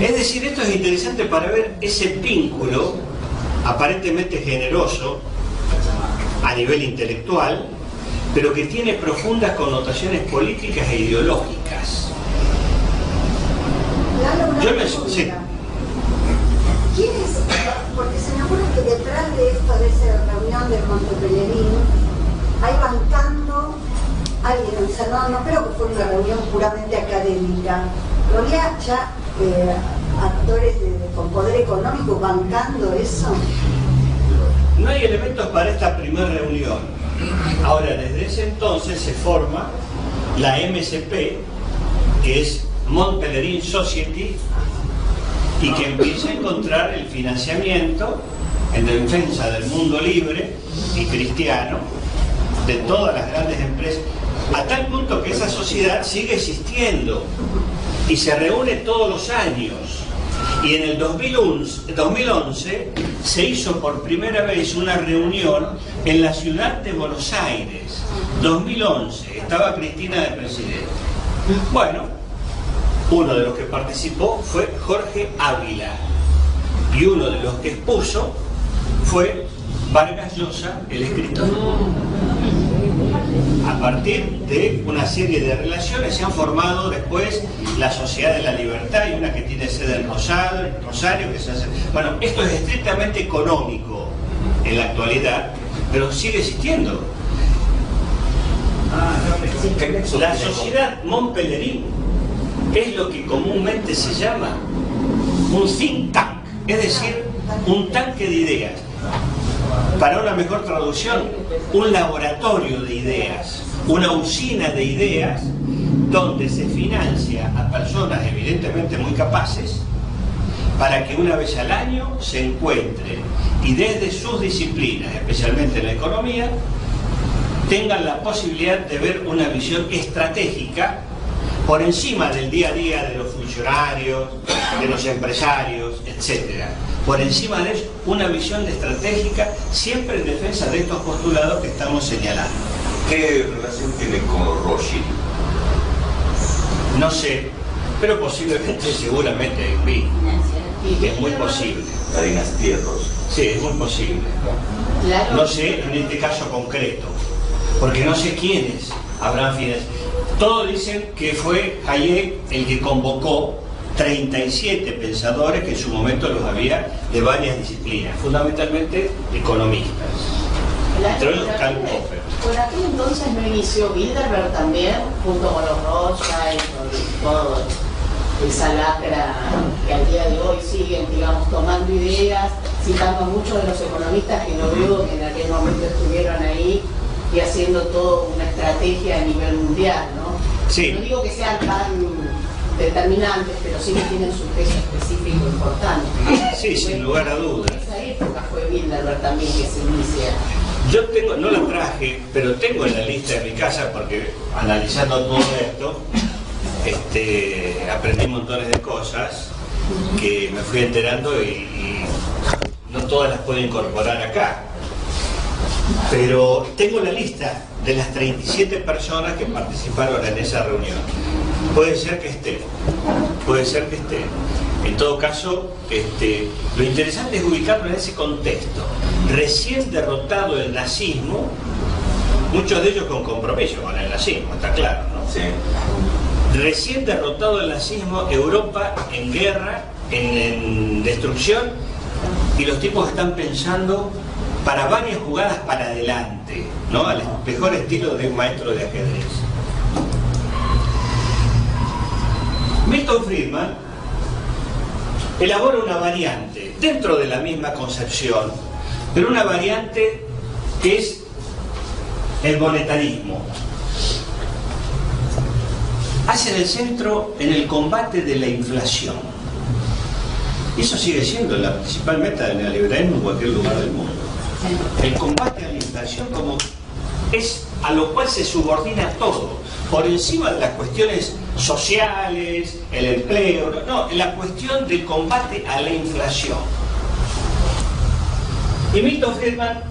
Es decir, esto es interesante para ver ese vínculo aparentemente generoso a nivel intelectual, pero que tiene profundas connotaciones políticas e ideológicas. Yo me... Sí. ¿Quién es? Porque se me ocurre que detrás de esto, de esa reunión del Monte Pellegrín, hay bancando alguien, o sea, no creo que fue una reunión puramente académica, pero había ya actores con poder económico bancando eso. No hay elementos para esta primera reunión. Ahora, desde ese entonces se forma la MSP, que es Mont Pelerin Society, y que empieza a encontrar el financiamiento en defensa del mundo libre y cristiano de todas las grandes empresas, a tal punto que esa sociedad sigue existiendo y se reúne todos los años. Y en el 2011 se hizo por primera vez una reunión en la ciudad de Buenos Aires. 2011, estaba Cristina de presidente. Bueno, uno de los que participó fue Jorge Ávila, y uno de los que expuso fue Vargas Llosa, el escritor. A partir de una serie de relaciones se han formado después la Sociedad de la Libertad, y una que tiene sede en Rosario, que se hace... Bueno, esto es estrictamente económico en la actualidad, pero sigue existiendo. La Sociedad Mont Pelerin es lo que comúnmente se llama un think tank, es decir, un tanque de ideas. Para una mejor traducción, un laboratorio de ideas, una usina de ideas, donde se financia a personas evidentemente muy capaces para que una vez al año se encuentren y desde sus disciplinas, especialmente la economía, tengan la posibilidad de ver una visión estratégica por encima del día a día de los funcionarios, de los empresarios, etc. Por encima de eso, una visión estratégica siempre en defensa de estos postulados que estamos señalando. ¿Qué relación tiene con Rothschild? No sé, pero posiblemente, seguramente en mí. Es muy posible. La dinastía Rothschild. Sí, es muy posible. No sé en este caso concreto, porque no sé quiénes habrán financiado. Todos dicen que fue Hayek el que convocó 37 pensadores, que en su momento los había de varias disciplinas, fundamentalmente economistas. Entre ellos Karl Popper. Por aquel entonces no inició Bilderberg también, junto con los Rothschild, con todo esa lacra que al día de hoy siguen, digamos, tomando ideas, citando a muchos de los economistas que no veo que en aquel momento estuvieron ahí y haciendo toda una estrategia a nivel mundial, ¿no? Sí. No digo que sean tan determinantes, pero sí que tienen su peso específico importante. Sí, sin lugar a dudas. En esa época fue Bilderberg también que se inicia. Yo tengo, no la traje, pero tengo en la lista de mi casa, porque analizando todo esto, aprendí montones de cosas que me fui enterando y no todas las puedo incorporar acá. Pero tengo la lista de las 37 personas que participaron en esa reunión. Puede ser que esté, puede ser que esté. En todo caso, lo interesante es ubicarlo en ese contexto. Recién derrotado el nazismo, muchos de ellos con compromiso con el nazismo, está claro, ¿no? Sí. Recién derrotado el nazismo, Europa en guerra, en destrucción, y los tipos están pensando para varias jugadas para adelante, ¿no? Al mejor estilo de un maestro de ajedrez. Milton Friedman elabora una variante dentro de la misma concepción, pero una variante que es el monetarismo. Hace el centro en el combate de la inflación. Eso sigue siendo la principal meta del neoliberalismo en cualquier lugar del mundo. El combate a la inflación como es a lo cual se subordina todo, por encima de las cuestiones sociales, el empleo, no, la cuestión del combate a la inflación. Y Milton Friedman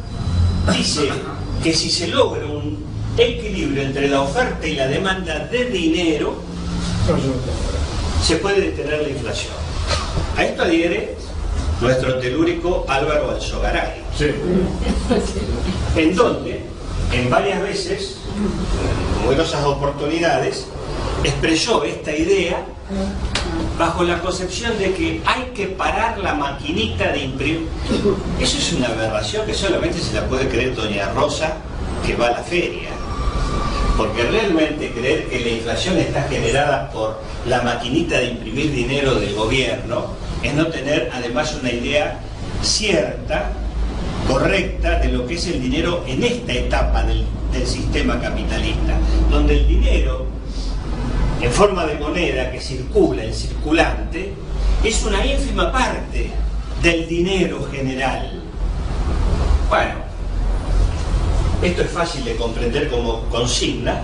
dice que si se logra un equilibrio entre la oferta y la demanda de dinero, se puede detener la inflación. A esto adhiere nuestro telúrico Álvaro Alzogaray, Sí. en donde, en varias veces, en numerosas oportunidades, expresó esta idea bajo la concepción de que hay que parar la maquinita de imprimir. Eso es una aberración que solamente se la puede creer doña Rosa, que va a la feria. Porque realmente creer que la inflación está generada por la maquinita de imprimir dinero del gobierno es no tener además una idea cierta, correcta, de lo que es el dinero en esta etapa del sistema capitalista, donde el dinero en forma de moneda que circula, el circulante, es una ínfima parte del dinero general. Bueno, esto es fácil de comprender como consigna,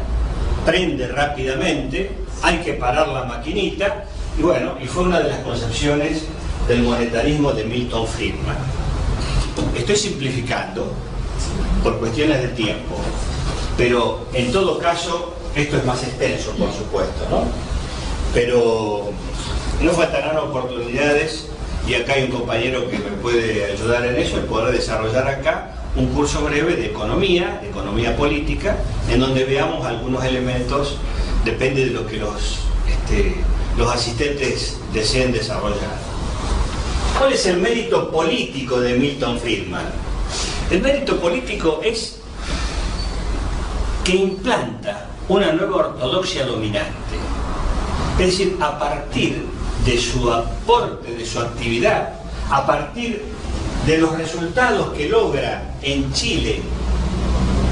prende rápidamente, hay que parar la maquinita, y bueno, y fue una de las concepciones del monetarismo de Milton Friedman. Estoy simplificando por cuestiones de tiempo, pero en todo caso esto es más extenso, por supuesto, ¿no? Pero no faltarán oportunidades, y acá hay un compañero que me puede ayudar en eso, el poder desarrollar acá un curso breve de economía política, en donde veamos algunos elementos, depende de lo que los asistentes deseen desarrollar. ¿Cuál es el mérito político de Milton Friedman? El mérito político es que implanta una nueva ortodoxia dominante. Es decir, a partir de su aporte, de su actividad, a partir de los resultados que logra en Chile,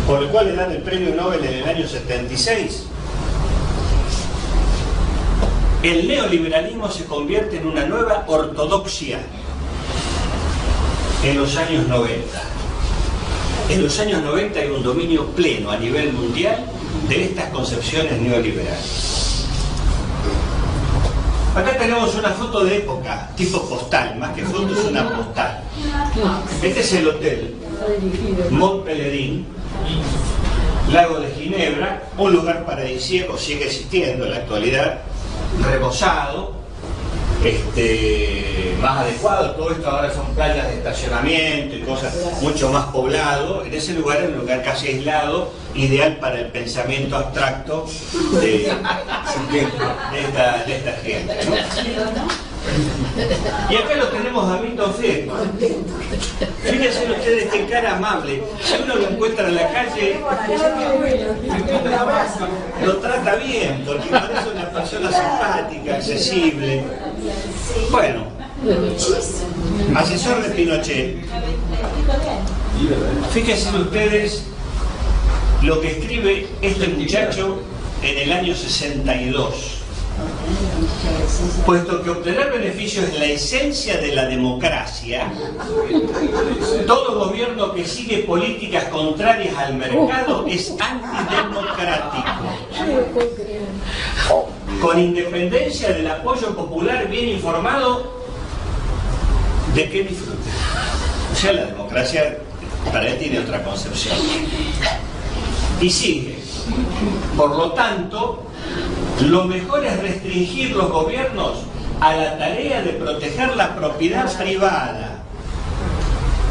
por el cual le dan el premio Nobel en el año 76, el neoliberalismo se convierte en una nueva ortodoxia en los años 90. En los años 90 hay un dominio pleno a nivel mundial de estas concepciones neoliberales. Acá tenemos una foto de época, tipo postal, más que foto es una postal. Este es el hotel Mont Pelerin, Lago de Ginebra, un lugar paradisíaco, sigue existiendo en la actualidad, rebosado, más adecuado. Todo esto ahora son playas de estacionamiento y cosas mucho más poblado. En ese lugar es un lugar casi aislado, ideal para el pensamiento abstracto de esta gente, ¿no? Y acá lo tenemos a Milton Friedman. Fíjense ustedes qué cara amable. Si uno lo encuentra en la calle, lo trata bien, porque parece una persona simpática, accesible. Bueno, asesor de Pinochet. Fíjense ustedes lo que escribe este muchacho en el año 62. Puesto que obtener beneficios es la esencia de la democracia, todo gobierno que sigue políticas contrarias al mercado es antidemocrático, con independencia del apoyo popular bien informado de que disfrute. O sea, la democracia para él tiene otra concepción. Y sigue. Por lo tanto, lo mejor es restringir los gobiernos a la tarea de proteger la propiedad privada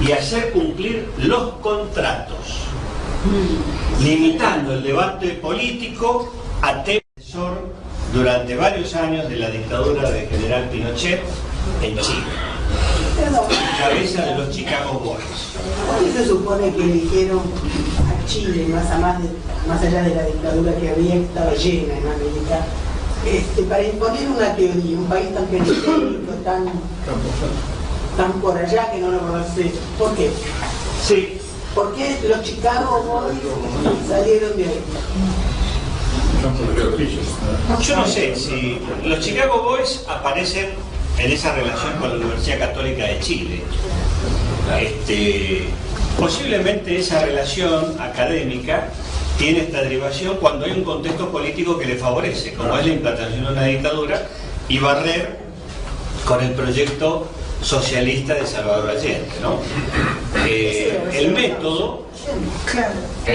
y hacer cumplir los contratos, limitando el debate político a temas durante varios años de la dictadura del general Pinochet en Chile, cabeza de los Chicago Boys. ¿Por qué se supone que eligieron a Chile más allá de la dictadura que había estado llena en América, para imponer una teoría, un país tan periférico, tan por allá que no lo conoce? ¿Por qué? Sí. ¿Por qué los Chicago Boys salieron de ahí? Yo no sé si los Chicago Boys aparecen en esa relación con la Universidad Católica de Chile. Posiblemente esa relación académica tiene esta derivación cuando hay un contexto político que le favorece, como es la implantación de una dictadura y barrer con el proyecto socialista de Salvador Allende, ¿no? El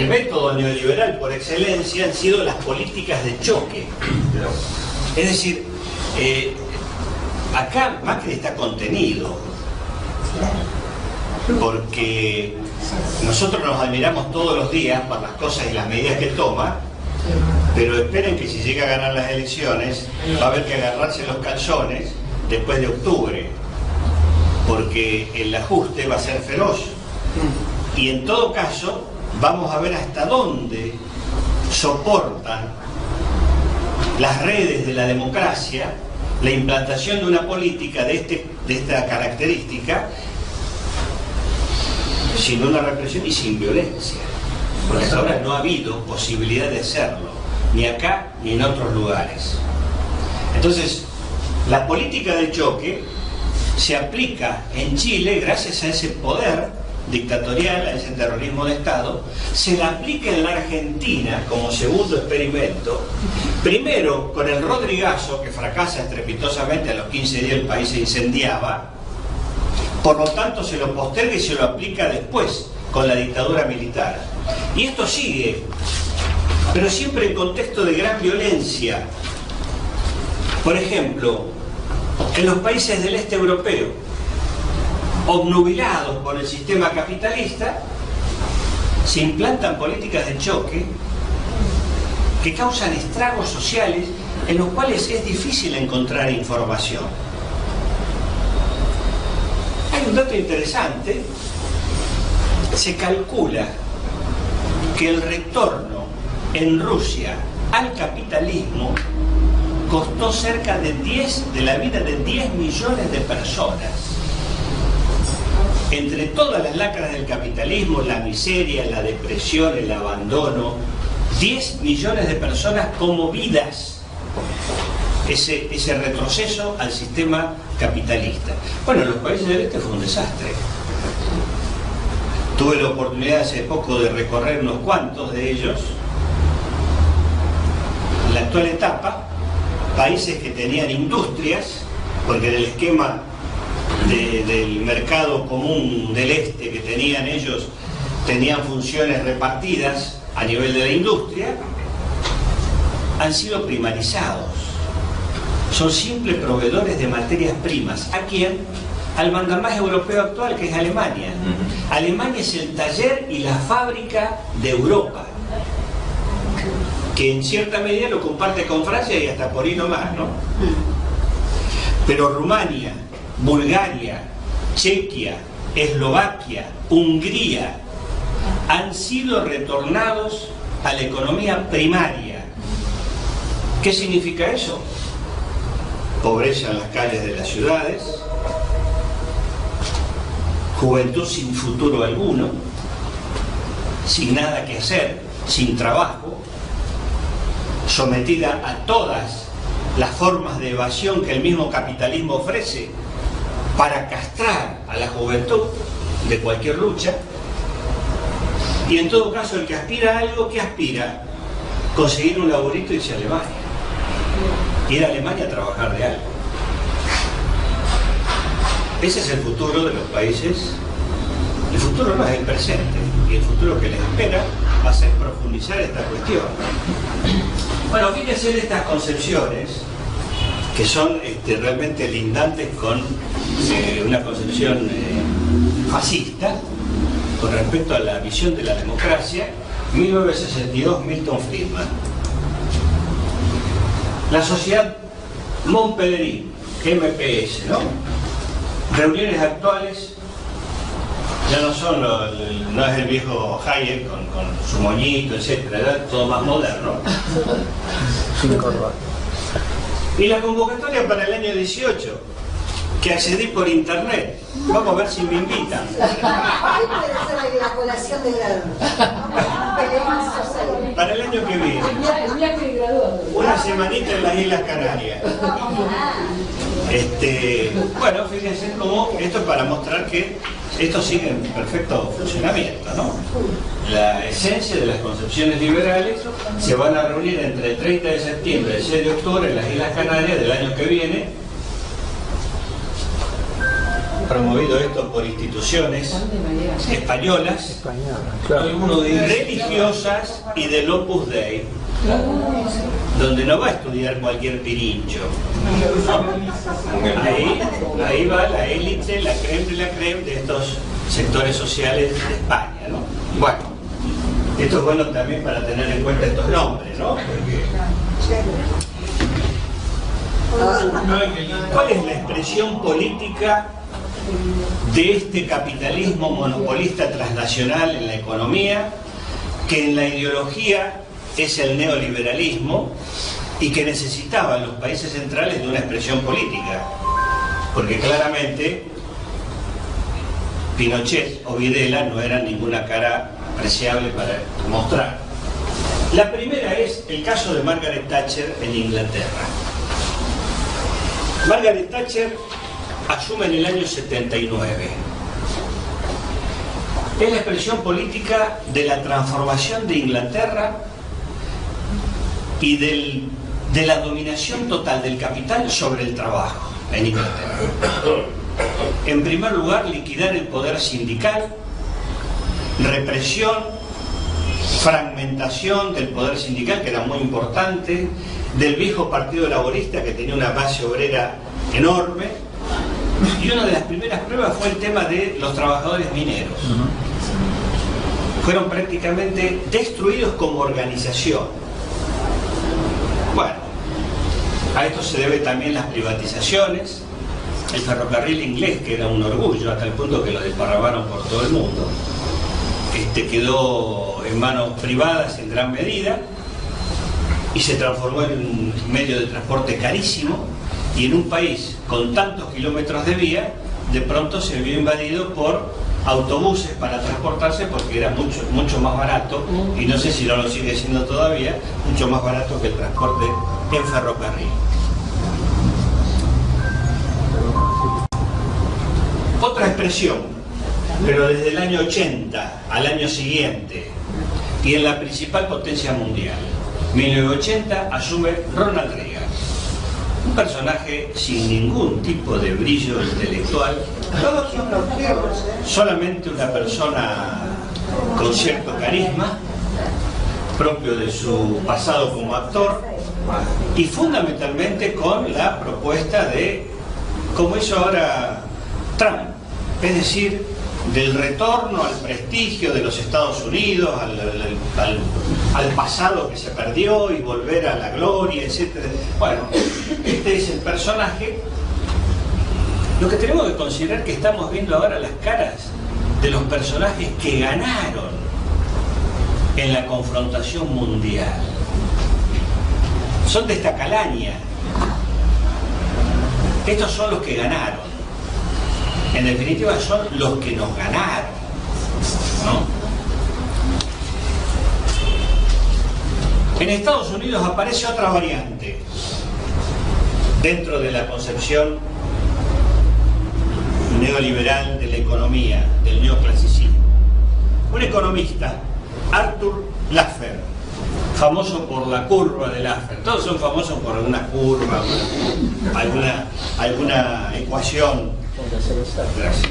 método neoliberal por excelencia han sido las políticas de choque. Es decir, acá Macri está contenido, porque nosotros nos admiramos todos los días por las cosas y las medidas que toma, pero esperen que si llega a ganar las elecciones va a haber que agarrarse los calzones después de octubre, porque el ajuste va a ser feroz. Y en todo caso vamos a ver hasta dónde soportan las redes de la democracia la implantación de una política de esta característica sin una represión y sin violencia, porque hasta ahora no ha habido posibilidad de hacerlo, ni acá ni en otros lugares. Entonces, la política de choque se aplica en Chile gracias a ese poder dictatorial, a ese terrorismo de Estado. Se la aplica en la Argentina como segundo experimento, primero con el Rodrigazo, que fracasa estrepitosamente, a los 15 días el país se incendiaba, por lo tanto se lo posterga y se lo aplica después con la dictadura militar. Y esto sigue, pero siempre en contexto de gran violencia. Por ejemplo, en los países del este europeo, obnubilados por el sistema capitalista, se implantan políticas de choque que causan estragos sociales en los cuales es difícil encontrar información. Hay un dato interesante: se calcula que el retorno en Rusia al capitalismo costó cerca de la vida de 10 millones de personas. Entre todas las lacras del capitalismo, la miseria, la depresión, el abandono, 10 millones de personas conmovidas ese retroceso al sistema capitalista. Bueno, en los países del este fue un desastre. Tuve la oportunidad hace poco de recorrer unos cuantos de ellos. En la actual etapa, países que tenían industrias, porque en el esquema del mercado común del este que tenían ellos, tenían funciones repartidas a nivel de la industria, han sido primarizados. Son simples proveedores de materias primas. ¿A quién? Al mandamás europeo actual, que es Alemania. Alemania es el taller y la fábrica de Europa, que en cierta medida lo comparte con Francia y hasta por ahí nomás, ¿no? Pero Rumania, Bulgaria, Chequia, Eslovaquia, Hungría han sido retornados a la economía primaria. ¿Qué significa eso? Pobreza en las calles de las ciudades, juventud sin futuro alguno, sin nada que hacer, sin trabajo, sometida a todas las formas de evasión que el mismo capitalismo ofrece para castrar a la juventud de cualquier lucha. Y en todo caso, el que aspira a algo, ¿qué aspira? Conseguir un laburito y irse a Alemania. Ir a Alemania a trabajar de algo. Ese es el futuro de los países. El futuro no es el presente. Y el futuro que les espera va a ser profundizar esta cuestión. Bueno, fíjense de estas concepciones que son realmente lindantes con una concepción fascista con respecto a la visión de la democracia. 1962, Milton Friedman. La sociedad Montpellerin, MPS, ¿no? Reuniones actuales ya no son no es el viejo Hayek con su moñito, etcétera, era todo más moderno. Y la convocatoria para el año 18, que accedí por internet. Vamos a ver si me invitan. Ahí puede ser la colación de Para el año que viene. Una semanita en las Islas Canarias. Bueno, fíjense cómo esto es para mostrar que esto sigue en perfecto funcionamiento, ¿no? La esencia de las concepciones liberales se van a reunir entre el 30 de septiembre y el 6 de octubre en las Islas Canarias del año que viene, promovido esto por instituciones españolas, religiosas y del Opus Dei, donde no va a estudiar cualquier pirincho. Ahí va la élite, la creme de estos sectores sociales de España, ¿no? Bueno, esto es bueno también para tener en cuenta estos nombres, ¿no? ¿Cuál es la expresión política de este capitalismo monopolista transnacional en la economía, que en la ideología es el neoliberalismo y que necesitaban los países centrales de una expresión política? Porque claramente Pinochet o Videla no eran ninguna cara apreciable para mostrar. La primera es el caso de Margaret Thatcher en Inglaterra. Margaret Thatcher asume en el año 79. Es la expresión política de la transformación de Inglaterra y de la dominación total del capital sobre el trabajo en Inglaterra. En primer lugar, liquidar el poder sindical, represión, fragmentación del poder sindical, que era muy importante, del viejo Partido Laborista, que tenía una base obrera enorme. Y una de las primeras pruebas fue el tema de los trabajadores mineros. Fueron prácticamente destruidos como organización. Bueno, a esto se debe también las privatizaciones. El ferrocarril inglés, que era un orgullo hasta el punto que lo desparramaron por todo el mundo, quedó en manos privadas en gran medida y se transformó en un medio de transporte carísimo. Y en un país con tantos kilómetros de vía, de pronto se vio invadido por autobuses para transportarse, porque era mucho más barato, y no sé si no lo sigue siendo todavía, mucho más barato que el transporte en ferrocarril. Otra expresión, pero desde el año 80 al año siguiente, y en la principal potencia mundial, 1980, asume Ronald Reagan. Un personaje sin ningún tipo de brillo intelectual, solamente una persona con cierto carisma, propio de su pasado como actor, y fundamentalmente con la propuesta de, como hizo ahora Trump, es decir, del retorno al prestigio de los Estados Unidos, al pasado que se perdió y volver a la gloria, etc. Bueno, este es el personaje. Lo que tenemos que considerar es que estamos viendo ahora las caras de los personajes que ganaron en la confrontación mundial. Son de esta calaña. Estos son los que ganaron. En definitiva, son los que nos ganaron, ¿no? En Estados Unidos aparece otra variante, dentro de la concepción neoliberal de la economía, del neoclasicismo. Un economista, Arthur Laffer, famoso por la curva de Laffer. Todos son famosos por alguna curva, alguna ecuación. Gracias.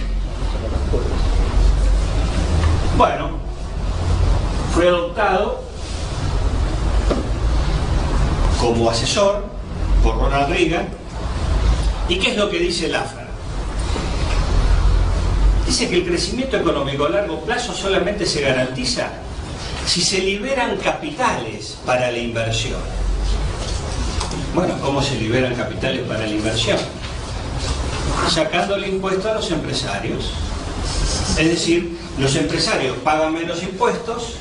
Bueno, fue adoptado como asesor por Ronald Reagan. ¿Y qué es lo que dice Laffer? Dice que el crecimiento económico a largo plazo solamente se garantiza si se liberan capitales para la inversión. Bueno, ¿cómo se liberan capitales para la inversión? Sacándole impuestos a los empresarios. Es decir, los empresarios pagan menos impuestos,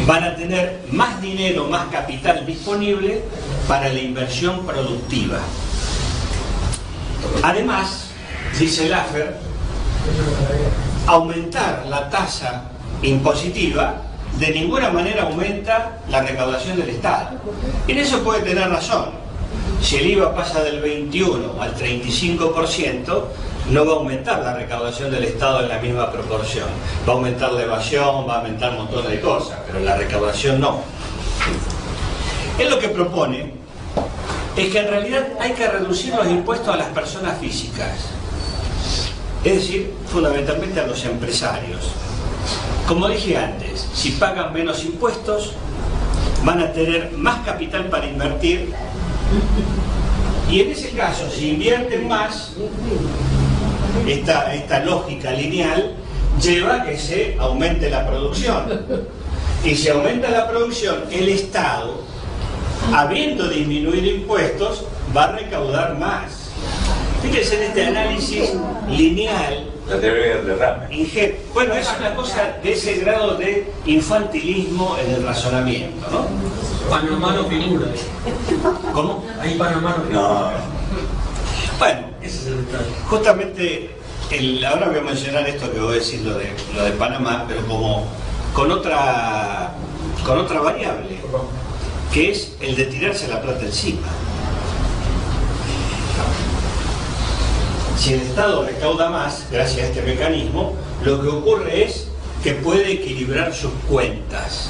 van a tener más dinero, más capital disponible para la inversión productiva. Además, dice Laffer, aumentar la tasa impositiva de ninguna manera aumenta la recaudación del Estado. Y en eso puede tener razón. Si el IVA pasa del 21 al 35%, no va a aumentar la recaudación del Estado en la misma proporción. Va a aumentar la evasión, va a aumentar un montón de cosas, pero la recaudación no. Él lo que propone es que en realidad hay que reducir los impuestos a las personas físicas. Es decir, fundamentalmente a los empresarios. Como dije antes, si pagan menos impuestos, van a tener más capital para invertir, y en ese caso, si invierten más, esta lógica lineal lleva a que se aumente la producción. Y si aumenta la producción, el Estado, habiendo disminuido impuestos, va a recaudar más. Fíjense en este análisis lineal. La teoría del derrame. Bueno, es una cosa de ese grado de infantilismo en el razonamiento, ¿no? Panamá no figura. ¿Cómo? Ahí Panamá no figura. No. Bueno, Ese es el detalle. justamente, ahora voy a mencionar esto que voy a decir, lo de Panamá, pero como con otra variable, que es el de tirarse la plata encima. Si el Estado recauda más, gracias a este mecanismo, lo que ocurre es que puede equilibrar sus cuentas.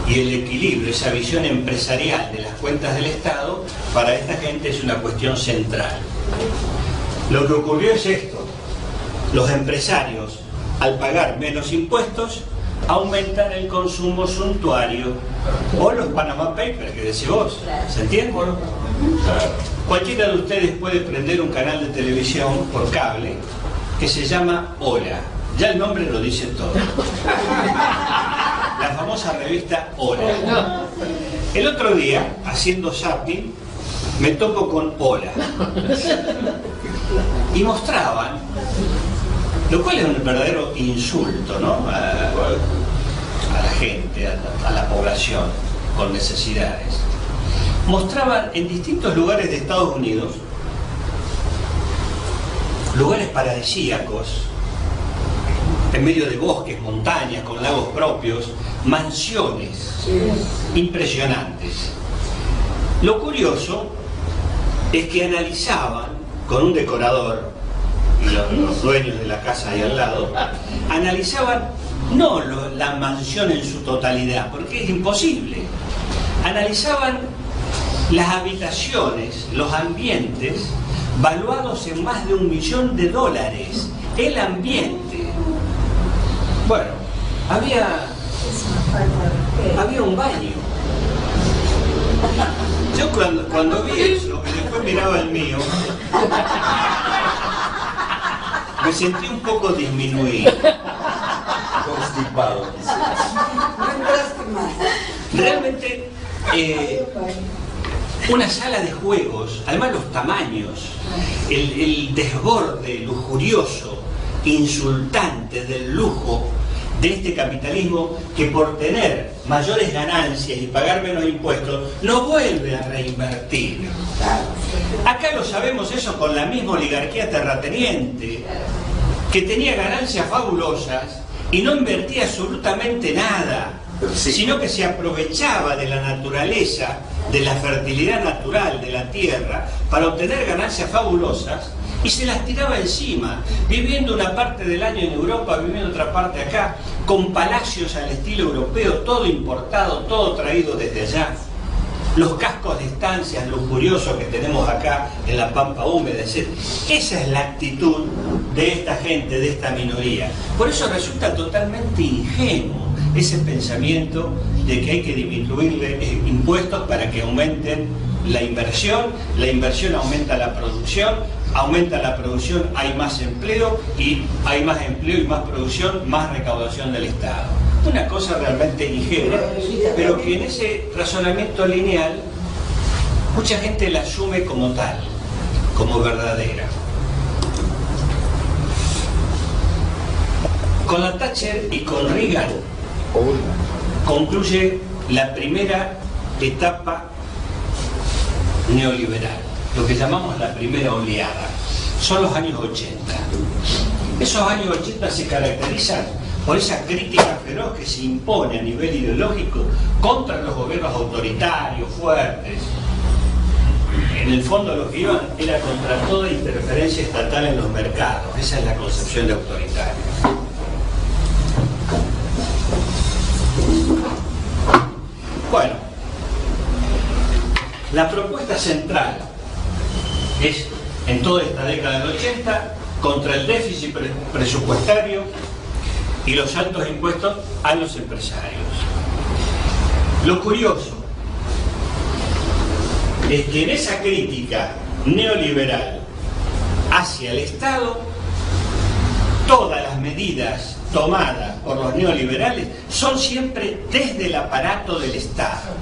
Y el equilibrio, esa visión empresarial de las cuentas del Estado, para esta gente es una cuestión central. Lo que ocurrió es esto: los empresarios, al pagar menos impuestos, aumentan el consumo suntuario, o los Panama Papers que decís vos. ¿Se entiende? Cualquiera de ustedes puede prender un canal de televisión por cable que se llama Hora. Ya el nombre lo dice todo. La famosa revista Hora. El otro día, haciendo zapping, me topo con Hora. Y mostraban, lo cual es un verdadero insulto, ¿no? A la gente, a la población con necesidades. Mostraban en distintos lugares de Estados Unidos, lugares paradisíacos, en medio de bosques, montañas, con lagos propios, mansiones impresionantes. Lo curioso es que analizaban con un decorador y los dueños de la casa ahí al lado, analizaban no la mansión en su totalidad, porque es imposible. Analizaban las habitaciones, los ambientes, valuados en más de $1 millón. El ambiente. Bueno, había un baño. Yo cuando vi eso, y después miraba el mío, me sentí un poco disminuido. Constipado, quizás. Realmente, una sala de juegos, además los tamaños, el desborde lujurioso, insultante del lujo de este capitalismo que por tener mayores ganancias y pagar menos impuestos no vuelve a reinvertir. Acá lo sabemos eso con la misma oligarquía terrateniente, que tenía ganancias fabulosas y no invertía absolutamente nada, sino que se aprovechaba de la naturaleza de la fertilidad natural de la tierra para obtener ganancias fabulosas y se las tiraba encima, viviendo una parte del año en Europa, viviendo otra parte acá, con palacios al estilo europeo, todo importado, todo traído desde allá. Los cascos de estancias lujuriosos que tenemos acá en la pampa húmeda, etc. Esa es la actitud de esta gente, de esta minoría. Por eso resulta totalmente ingenuo ese pensamiento de que hay que disminuirle impuestos para que aumenten la inversión aumenta la producción, hay más empleo y más producción, más recaudación del Estado. Una cosa realmente ingenua, pero que en ese razonamiento lineal mucha gente la asume como tal, como verdadera. Con la Thatcher y con Reagan concluye la primera etapa neoliberal, lo que llamamos la primera oleada. Son los años 80. Esos años 80 se caracterizan por esa crítica feroz que se impone a nivel ideológico contra los gobiernos autoritarios, fuertes. En el fondo lo que iban era contra toda interferencia estatal en los mercados. Esa es la concepción de autoritario. Bueno, la propuesta central es, en toda esta década del 80, contra el déficit presupuestario y los altos impuestos a los empresarios. Lo curioso es que en esa crítica neoliberal hacia el Estado, todas las medidas tomadas por los neoliberales son siempre desde el aparato del Estado.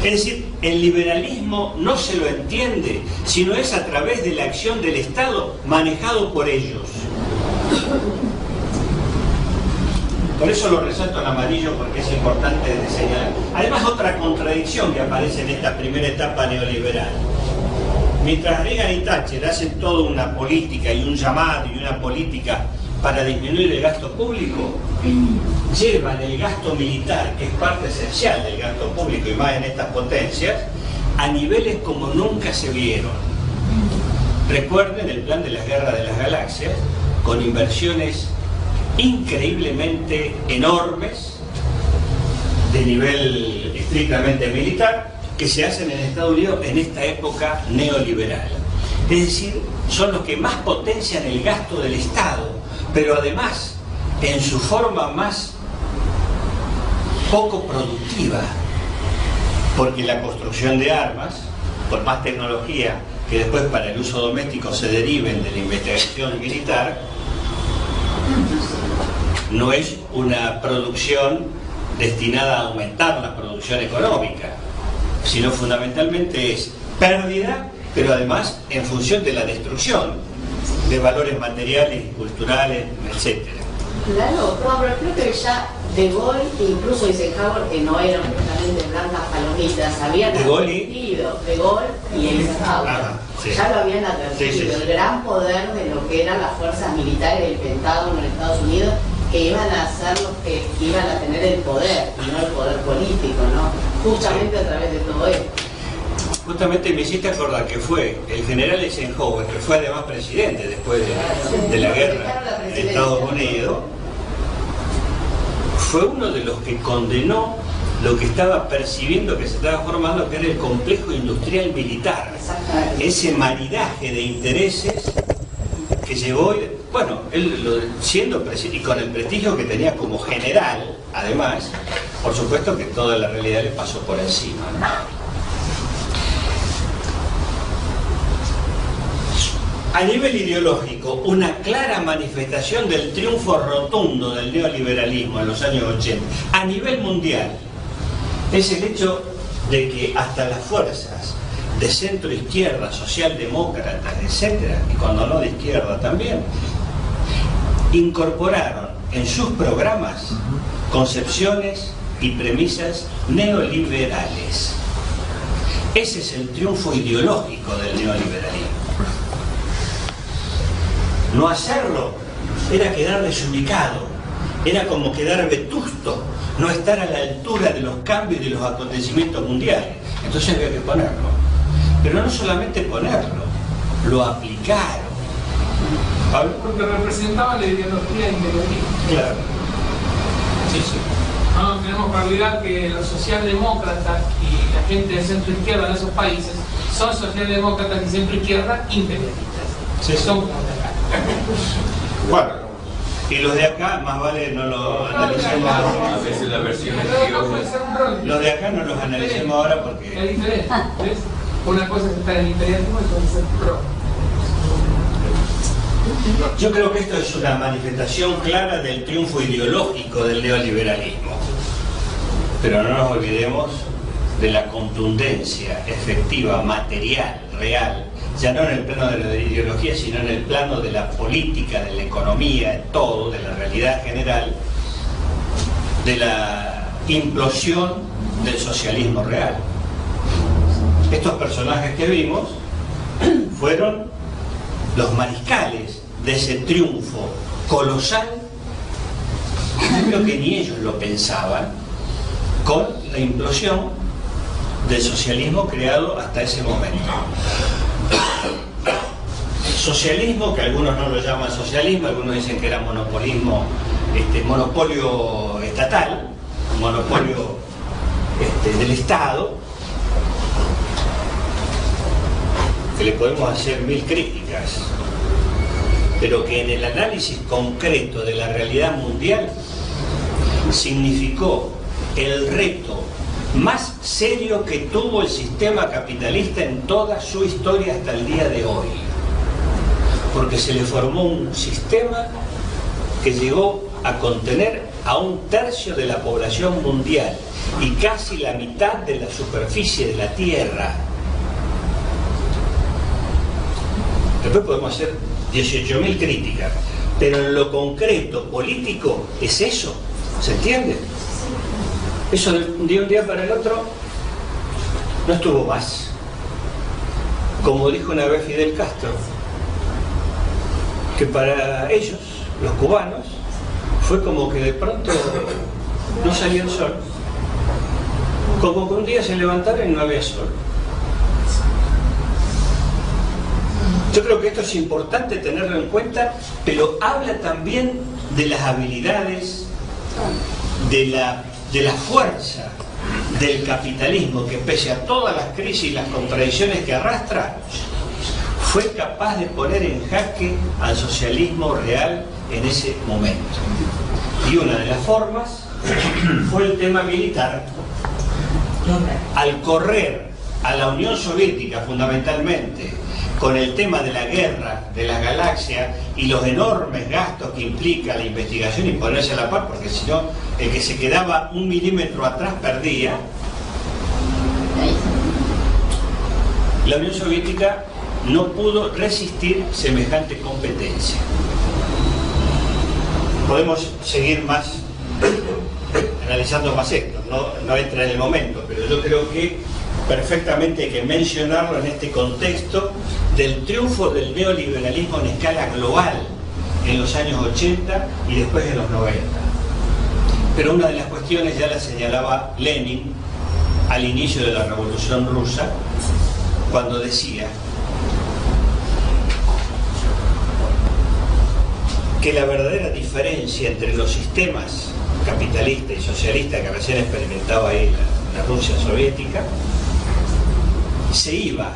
Es decir, el liberalismo no se lo entiende, sino es a través de la acción del Estado manejado por ellos. Por eso lo resalto en amarillo, porque es importante de señalar. Además, otra contradicción que aparece en esta primera etapa neoliberal. Mientras Reagan y Thatcher hacen toda una política y un llamado y una política para disminuir el gasto público, llevan el gasto militar, que es parte esencial del gasto público y más en estas potencias, a niveles como nunca se vieron. Recuerden el plan de las guerras de las galaxias, con inversiones increíblemente enormes de nivel estrictamente militar que se hacen en Estados Unidos en esta época neoliberal. Es decir, son los que más potencian el gasto del Estado, pero además en su forma más poco productiva, porque la construcción de armas, por más tecnología que después para el uso doméstico se deriven de la investigación militar, no es una producción destinada a aumentar la producción económica, sino fundamentalmente es pérdida, pero además en función de la destrucción de valores materiales, culturales, etc. Claro, no, pero creo que ya De Gaulle, incluso Eisenhower, que no eran realmente blancas palomitas, habían advertido, De Gaulle y Eisenhower, sí. Ya lo habían advertido, sí. El gran poder de lo que eran las fuerzas militares del Pentágono en Estados Unidos, que iban a ser los que iban a tener el poder, y no el poder político, ¿no? Justamente a través de todo esto. Justamente me hiciste acordar que fue el general Eisenhower, que fue además presidente después de la guerra en Estados Unidos, fue uno de los que condenó lo que estaba percibiendo que se estaba formando, que era el complejo industrial militar. Ese maridaje de intereses que llevó, bueno, él siendo presidente y con el prestigio que tenía como general, además, por supuesto que toda la realidad le pasó por encima, ¿no? A nivel ideológico, una clara manifestación del triunfo rotundo del neoliberalismo en los años 80, a nivel mundial, es el hecho de que hasta las fuerzas de centro izquierda, socialdemócratas, etcétera, y cuando no de izquierda también, incorporaron en sus programas concepciones y premisas neoliberales. Ese es el triunfo ideológico del neoliberalismo. No hacerlo era quedar desubicado, era como quedar vetusto, no estar a la altura de los cambios y de los acontecimientos mundiales. Entonces había que ponerlo. Pero no solamente ponerlo, lo aplicaron. ¿Pablo? Porque representaba la ideología imperialista. Claro. Sí, sí. No tenemos que olvidar que los socialdemócratas y la gente de centro izquierda en esos países son socialdemócratas y centro izquierda imperialistas. Sí, sí. Son como de acá. Bueno, y los de acá más vale no lo analicemos. A veces la versión es Pero no puede ser un rol. Los de acá no los analicemos ahora Es porque... diferente, ¿ves? Una cosa es estar en el imperialismo y otra es ser pro. Yo creo que esto es una manifestación clara del triunfo ideológico del neoliberalismo. Pero no nos olvidemos de la contundencia efectiva, material, real, ya no en el plano de la ideología, sino en el plano de la política, de la economía, de todo, de la realidad general, de la implosión del socialismo real. Estos personajes que vimos fueron los mariscales de ese triunfo colosal, yo creo que ni ellos lo pensaban, con la implosión del socialismo creado hasta ese momento. Socialismo, que algunos no lo llaman socialismo, algunos dicen que era monopolismo, monopolio estatal, monopolio del Estado, que le podemos hacer mil críticas, pero que en el análisis concreto de la realidad mundial significó el reto más serio que tuvo el sistema capitalista en toda su historia hasta el día de hoy, porque se le formó un sistema que llegó a contener a 1/3 de la población mundial y casi la mitad de la superficie de la Tierra. Después podemos hacer 18.000 críticas, pero en lo concreto político es eso, ¿se entiende? Eso de un día para el otro no estuvo más. Como dijo una vez Fidel Castro, que para ellos, los cubanos, fue como que de pronto no salía el sol. Como que un día se levantaron y no había sol. Yo creo que esto es importante tenerlo en cuenta, pero habla también de las habilidades, de la fuerza del capitalismo, que pese a todas las crisis y las contradicciones que arrastra, fue capaz de poner en jaque al socialismo real en ese momento. Y una de las formas fue el tema militar. Al correr a la Unión Soviética fundamentalmente con el tema de la guerra de las galaxias y los enormes gastos que implica la investigación y ponerse a la par, porque si no, el que se quedaba 1 milímetro atrás perdía. La Unión Soviética no pudo resistir semejante competencia. Podemos seguir más, analizando más esto, no entra en el momento, pero yo creo que perfectamente hay que mencionarlo en este contexto del triunfo del neoliberalismo en escala global en los años 80 y después en los 90. Pero una de las cuestiones ya la señalaba Lenin al inicio de la Revolución Rusa, cuando decía que la verdadera diferencia entre los sistemas capitalista y socialista que recién experimentaba ahí la Rusia soviética se iba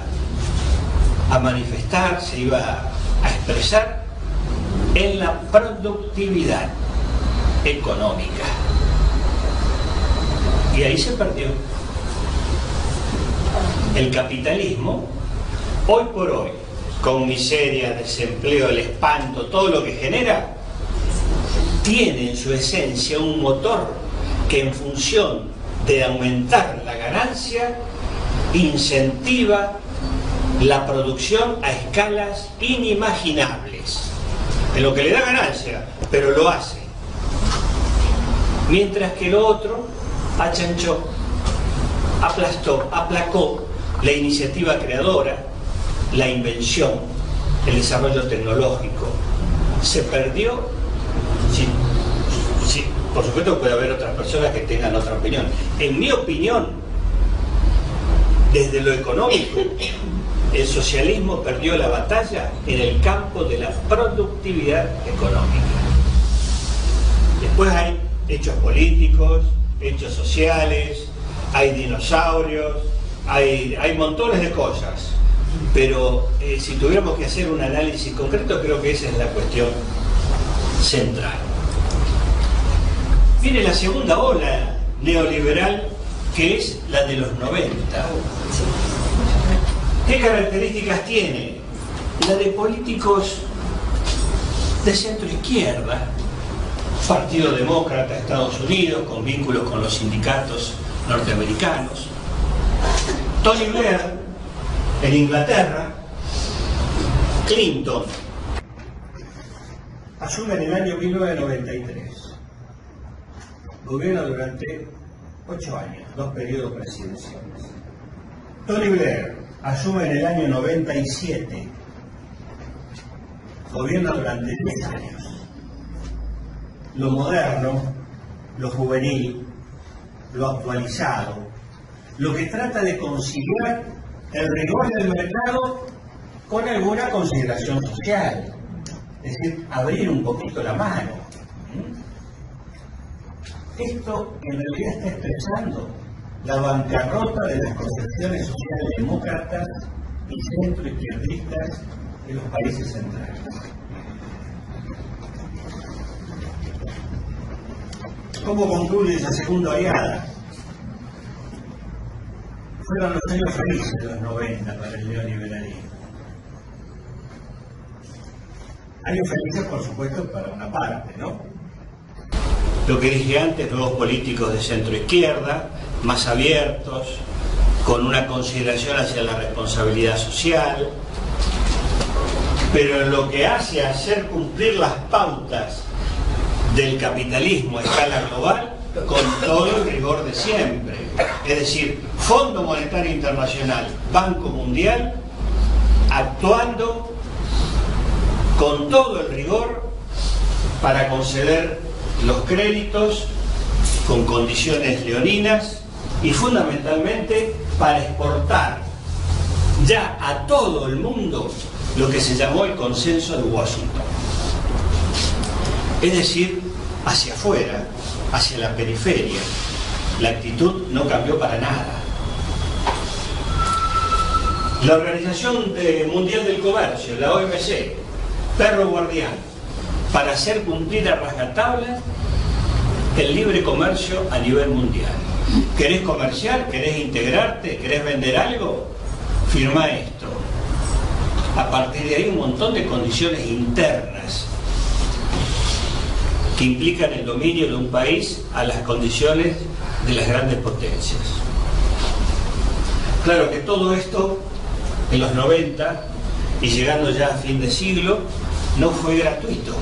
a manifestar, se iba a expresar en la productividad económica. Y ahí se perdió. El capitalismo, hoy por hoy, con miseria, desempleo, el espanto, todo lo que genera, tiene en su esencia un motor que en función de aumentar la ganancia incentiva la producción a escalas inimaginables, en lo que le da ganancia, pero lo hace. Mientras que lo otro achanchó, aplastó, aplacó la iniciativa creadora, la invención, el desarrollo tecnológico. Se perdió. Sí, por supuesto puede haber otras personas que tengan otra opinión. En mi opinión, Desde lo económico, el socialismo perdió la batalla en el campo de la productividad económica. Después hay hechos políticos, hechos sociales, hay dinosaurios, hay montones de cosas. Pero si tuviéramos que hacer un análisis concreto, creo que esa es la cuestión central. Viene la segunda ola neoliberal, que es la de los 90. ¿Qué características tiene? La de políticos de centro izquierda, Partido Demócrata de Estados Unidos, con vínculos con los sindicatos norteamericanos, Tony Blair en Inglaterra, Clinton asume en el año 1993, gobierna durante 8 años, 2 periodos presidenciales. Tony Blair asume en el año 97, gobierna durante 10 años. Lo moderno, lo juvenil, lo actualizado, lo que trata de conciliar el rigor del mercado con alguna consideración social, es decir, abrir un poquito la mano. Esto en realidad está expresando la bancarrota de las concepciones sociales demócratas y centroizquierdistas de los países centrales. ¿Cómo concluye esa segunda oleada? Fueron los años felices de los 90 para el neoliberalismo. Años felices, por supuesto, para una parte, ¿no? Lo que dije antes, nuevos políticos de centro izquierda, más abiertos, con una consideración hacia la responsabilidad social, pero en lo que hace a hacer cumplir las pautas del capitalismo a escala global, con todo el rigor de siempre. Es decir, Fondo Monetario Internacional, Banco Mundial, actuando con todo el rigor para conceder los créditos con condiciones leoninas y fundamentalmente para exportar ya a todo el mundo lo que se llamó el consenso de Washington. Es decir, hacia afuera, hacia la periferia. La actitud no cambió para nada. La Organización Mundial del Comercio, la OMC, perro guardián, para hacer cumplir a rajatabla el libre comercio a nivel mundial. ¿Querés comerciar? ¿Querés integrarte? ¿Querés vender algo? Firma esto. A partir de ahí un montón de condiciones internas que implican el dominio de un país a las condiciones de las grandes potencias. Claro que todo esto en los 90 y llegando ya a fin de siglo no fue gratuito.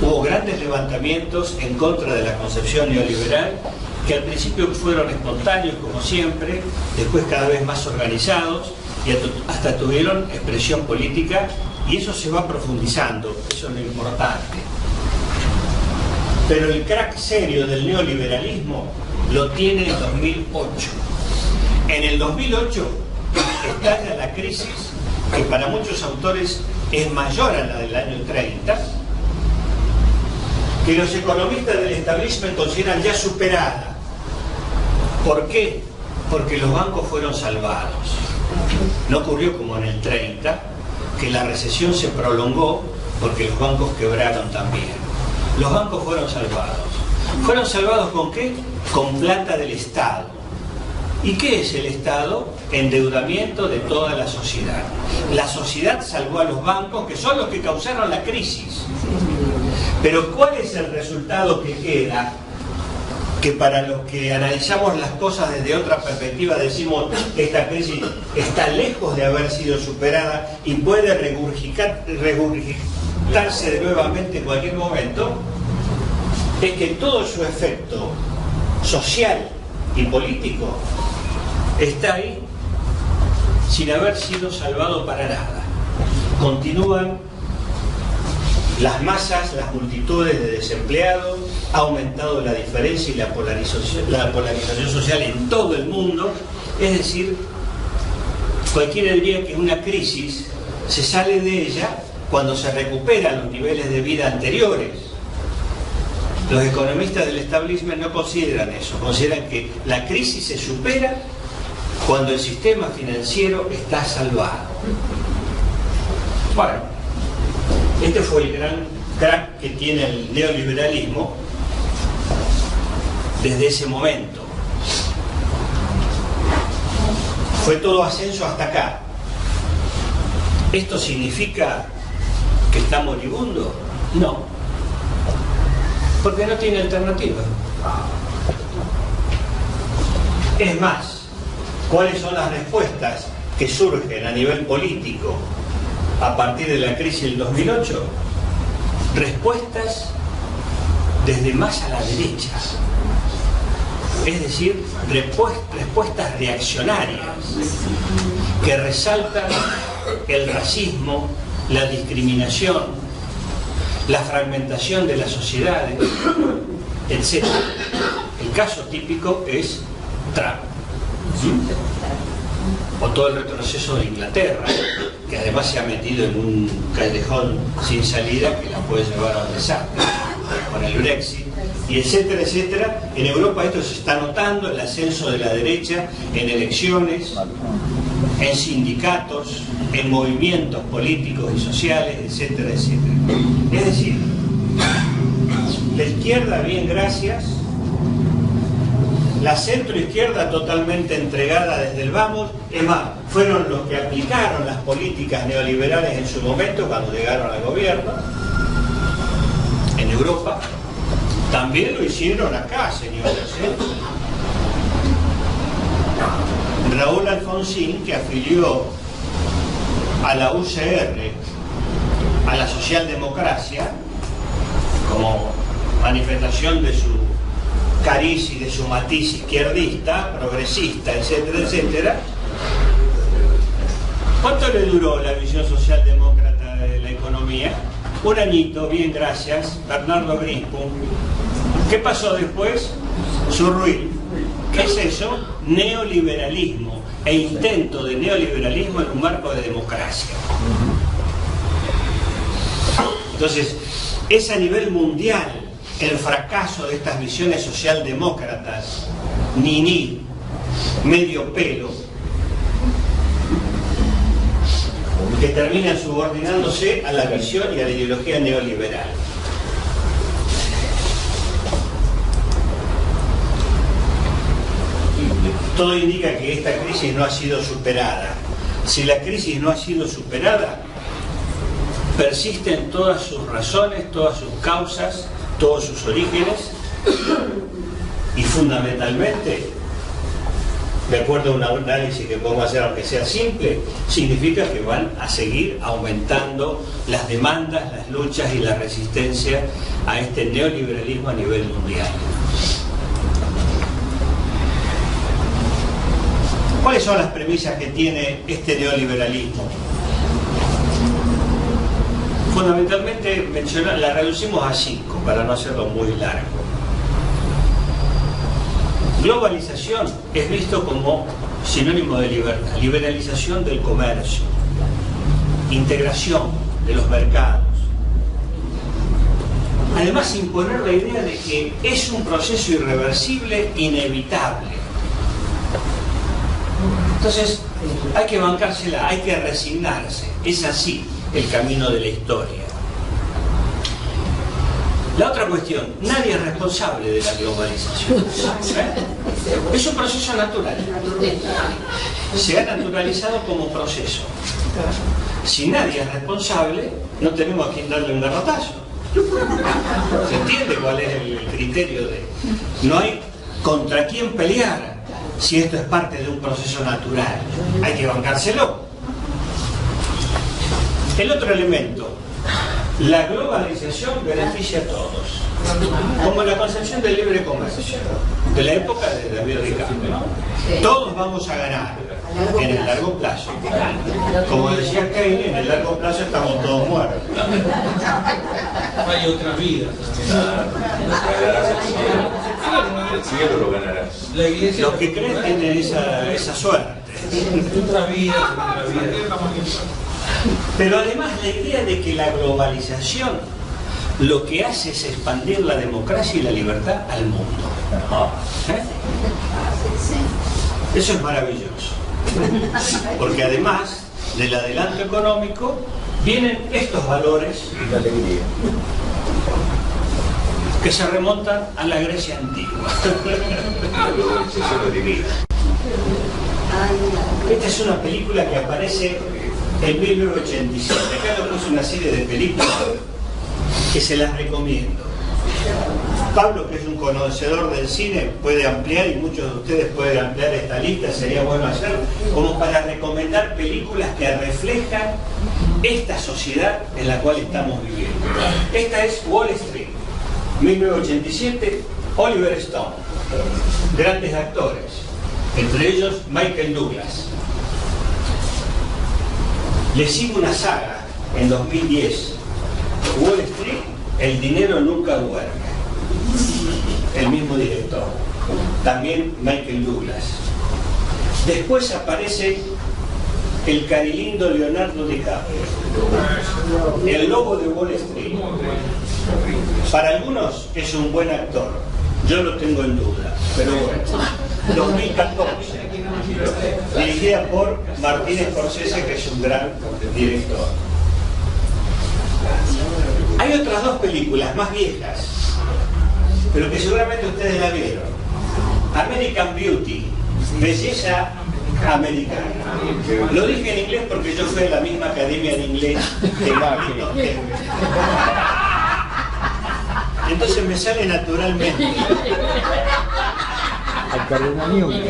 Hubo grandes levantamientos en contra de la concepción neoliberal que al principio fueron espontáneos como siempre, después cada vez más organizados y hasta tuvieron expresión política, y eso se va profundizando, eso es lo importante. Pero el crack serio del neoliberalismo lo tiene en 2008. En el 2008 estalla la crisis que para muchos autores es mayor a la del año 30, que los economistas del establishment consideran ya superada. ¿Por qué? Porque los bancos fueron salvados. No ocurrió como en el 30, que la recesión se prolongó porque los bancos quebraron también. Los bancos fueron salvados. ¿Fueron salvados con qué? Con plata del Estado. ¿Y qué es el Estado? Endeudamiento de toda la sociedad. La sociedad salvó a los bancos, que son los que causaron la crisis. Pero ¿cuál es el resultado que queda? Que para los que analizamos las cosas desde otra perspectiva decimos que esta crisis está lejos de haber sido superada y puede regurgitarse nuevamente en cualquier momento, es que todo su efecto social y político está ahí sin haber sido salvado para nada. Continúan las masas, las multitudes de desempleados, ha aumentado la diferencia y la polarización social en todo el mundo, es decir, Cualquiera diría que una crisis se sale de ella cuando se recuperan los niveles de vida anteriores. Los economistas del establishment no consideran eso, consideran que la crisis se supera cuando el sistema financiero está salvado. Bueno, este fue el gran crack que tiene el neoliberalismo desde ese momento. Fue todo ascenso hasta acá. ¿Esto significa que está moribundo? No, porque no tiene alternativa. Es más, ¿cuáles son las respuestas que surgen a nivel político a partir de la crisis del 2008? Respuestas desde más a la derecha, es decir, respuestas reaccionarias que resaltan el racismo, la discriminación, la fragmentación de las sociedades, etc. El caso típico es Trump, o todo el retroceso de Inglaterra, que además se ha metido en un callejón sin salida que la puede llevar a un desastre, con el Brexit, y etcétera, etcétera. En Europa esto se está notando, el ascenso de la derecha en elecciones, en sindicatos, en movimientos políticos y sociales, etcétera, etcétera. Es decir, la izquierda, bien, gracias. La centroizquierda totalmente entregada desde el vamos. Es más, fueron los que aplicaron las políticas neoliberales en su momento cuando llegaron al gobierno en Europa. También lo hicieron acá, señores. Raúl Alfonsín, que afilió a la UCR, a la socialdemocracia, como manifestación de su cariz y de su matiz izquierdista, progresista, etcétera, etcétera. ¿Cuánto le duró la visión socialdemócrata de la economía? Un añito, bien, gracias, Bernardo Greenspun. ¿Qué pasó después? Su ruina. ¿Qué es eso? Neoliberalismo e intento de neoliberalismo en un marco de democracia. Entonces, es a nivel mundial el fracaso de estas visiones socialdemócratas, ni medio pelo, que terminan subordinándose a la visión y a la ideología neoliberal. Todo indica que esta crisis no ha sido superada. Si la crisis no ha sido superada, persisten todas sus razones, todas sus causas, todos sus orígenes, y fundamentalmente, de acuerdo a un análisis que podemos hacer, aunque sea simple, significa que van a seguir aumentando las demandas, las luchas y la resistencia a este neoliberalismo a nivel mundial. ¿Cuáles son las premisas que tiene este neoliberalismo? Fundamentalmente la reducimos a 5 para no hacerlo muy largo. Globalización es visto como sinónimo de libertad, liberalización del comercio, integración de los mercados. Además, imponer la idea de que es un proceso irreversible, inevitable. Entonces, hay que bancársela, hay que resignarse. Es así el camino de la historia. La otra cuestión, nadie es responsable de la globalización. Es un proceso natural. Se ha naturalizado como proceso. Si nadie es responsable, no tenemos a quien darle un garrotazo. ¿Se entiende cuál es el criterio de...? No hay contra quién pelear si esto es parte de un proceso natural. Hay que bancárselo. El otro elemento, la globalización beneficia a todos, como la concepción del libre comercio de la época de David Ricardo, ¿no? Todos vamos a ganar en el largo plazo. Como decía Keynes, en el largo plazo estamos todos muertos. Hay otras vidas. El cielo lo ganará. La iglesia. Los que creen tienen esa suerte. Otra vida. Pero además la idea de que la globalización lo que hace es expandir la democracia y la libertad al mundo. ¿Eh? Eso es maravilloso. Porque además del adelanto económico vienen estos valores que se remontan a la Grecia antigua. La globalización es divina. Esta es una película que aparece en 1987. Acá le puse una serie de películas que se las recomiendo. Pablo, que es un conocedor del cine, puede ampliar, y muchos de ustedes pueden ampliar esta lista, sería bueno hacerlo, como para recomendar películas que reflejan esta sociedad en la cual estamos viviendo. Esta es Wall Street, 1987, Oliver Stone, grandes actores, entre ellos Michael Douglas. Le sigue una saga en 2010, Wall Street, el dinero nunca duerme, el mismo director, también Michael Douglas. Después aparece el carilindo Leonardo DiCaprio, el lobo de Wall Street. Para algunos es un buen actor, yo lo tengo en duda, pero bueno. 2014, dirigida por Martin Scorsese, que es un gran director. Hay otras dos películas más viejas, pero que seguramente ustedes la vieron. American Beauty, belleza americana. Lo dije en inglés porque yo fui a la misma academia de inglés que Martin. Entonces me sale naturalmente. Al cardenal Newman.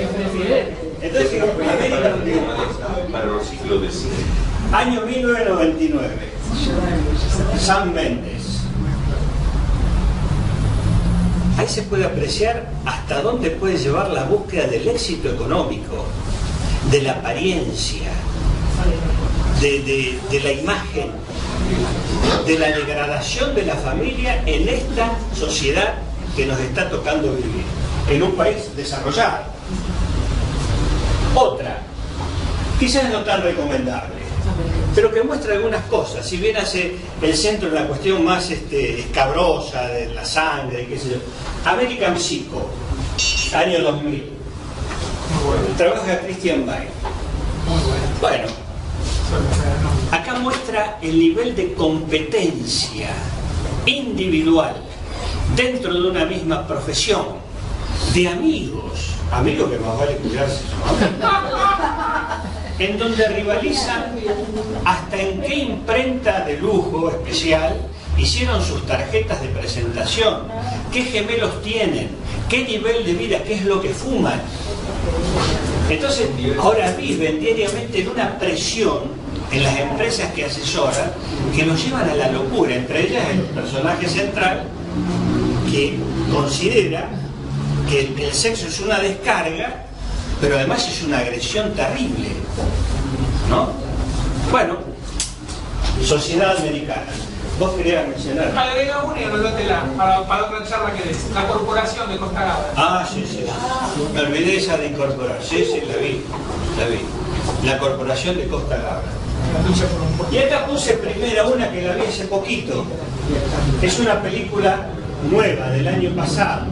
Entonces, American Beauty, Para los ciclos de cine. año 1999, Sam Mendes. Ahí se puede apreciar hasta dónde puede llevar la búsqueda del éxito económico, de la apariencia, de la imagen, de la degradación de la familia en esta sociedad que nos está tocando vivir, en un país desarrollado. Otra, quizás no tan recomendable, pero que muestra algunas cosas, si bien hace el centro en la cuestión más escabrosa de la sangre, qué sé yo. American Psycho, año 2000, trabaja Christian Bale. Bueno, acá muestra el nivel de competencia individual dentro de una misma profesión, de amigos que más vale cuidarse, en donde rivalizan hasta en qué imprenta de lujo especial hicieron sus tarjetas de presentación, qué gemelos tienen, qué nivel de vida, qué es lo que fuman. Entonces, ahora viven diariamente en una presión en las empresas que asesoran que los llevan a la locura, entre ellas el personaje central que considera que el sexo es una descarga, pero además es una agresión terrible, ¿no? Bueno, sociedad americana. ¿Vos querías mencionar? Agrega una y anótatela para otra charla que des. La corporación de Costa Gabra. Ah, sí. Me olvidé esa de incorporar. Sí, la vi. La corporación de Costa Gabra. Y acá puse primera una que la vi hace poquito. Es una película nueva del año pasado.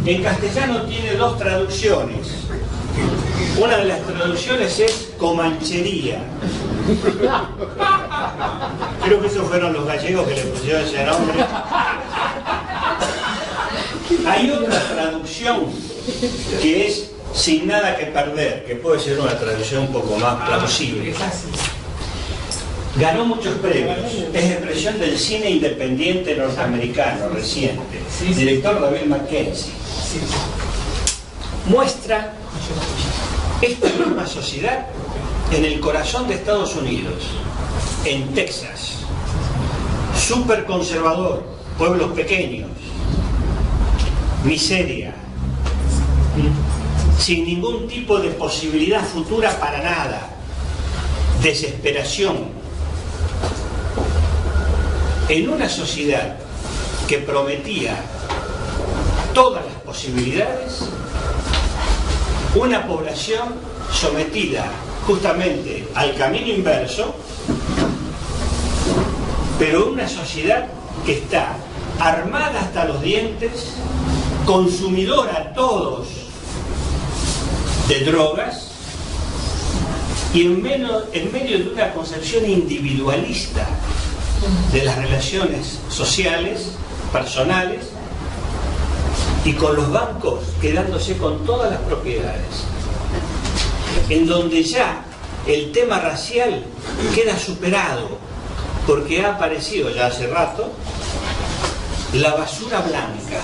En castellano tiene dos traducciones. Una de las traducciones es Comanchería. Creo que esos fueron los gallegos que le pusieron ese nombre. Hay otra traducción que es Sin nada que perder, que puede ser una traducción un poco más plausible. Ganó muchos premios, es expresión del cine independiente norteamericano reciente, director David Mackenzie. Muestra esta misma sociedad en el corazón de Estados Unidos, en Texas, súper conservador, pueblos pequeños, miseria, sin ningún tipo de posibilidad futura para nada, desesperación. En una sociedad que prometía todas las posibilidades, una población sometida justamente al camino inverso, pero una sociedad que está armada hasta los dientes, consumidora todos de drogas y en medio de una concepción individualista de las relaciones sociales, personales, y con los bancos quedándose con todas las propiedades, en donde ya el tema racial queda superado porque ha aparecido ya hace rato la basura blanca,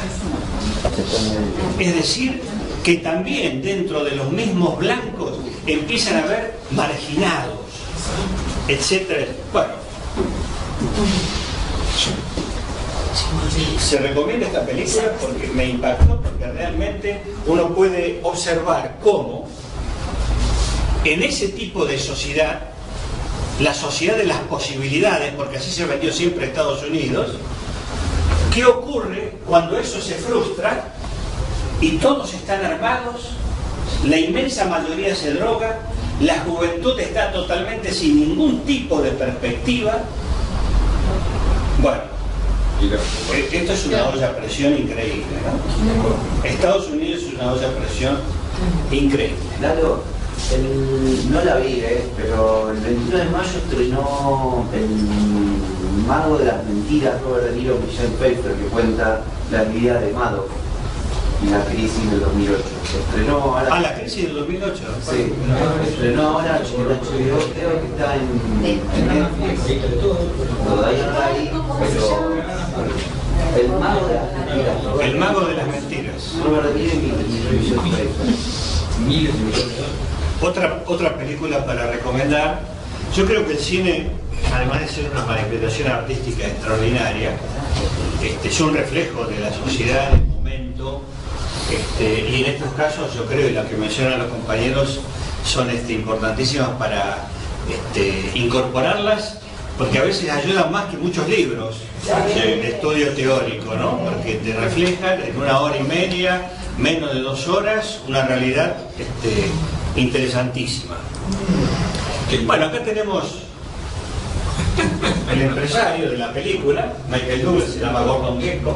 es decir, que también dentro de los mismos blancos empiezan a haber marginados, etcétera. Bueno, se recomienda esta película porque me impactó, porque realmente uno puede observar cómo en ese tipo de sociedad, la sociedad de las posibilidades, porque así se vendió siempre Estados Unidos, ¿qué ocurre cuando eso se frustra y todos están armados, la inmensa mayoría se droga, la juventud está totalmente sin ningún tipo de perspectiva? Bueno, esto es una olla a presión increíble, ¿no? Estados Unidos es una olla a presión increíble. Lalo, no la vi, pero el 21 de mayo estrenó El Mago de las Mentiras, Robert De Niro, Michelle Pfeiffer, que cuenta la vida de Madoff y la crisis del 2008. Se estrenó ahora. La crisis del 2008. Sí, estrenó ahora en HBO, creo que está en Netflix. Todavía no la vi, pero El Mago de las Mentiras. El Mago de las Mentiras. Robert De Niro y Michelle Pfeiffer. Otra película para recomendar. Yo creo que el cine, además de ser una manifestación artística extraordinaria, es un reflejo de la sociedad del momento, y en estos casos yo creo, y lo que mencionan los compañeros son importantísimas para incorporarlas, porque a veces ayudan más que muchos libros de estudio teórico, ¿no? Porque te reflejan en 1 hora y media, menos de 2 horas, una realidad interesantísima. Bueno, acá tenemos el empresario de la película, Michael Douglas, se llama Gordon Gekko.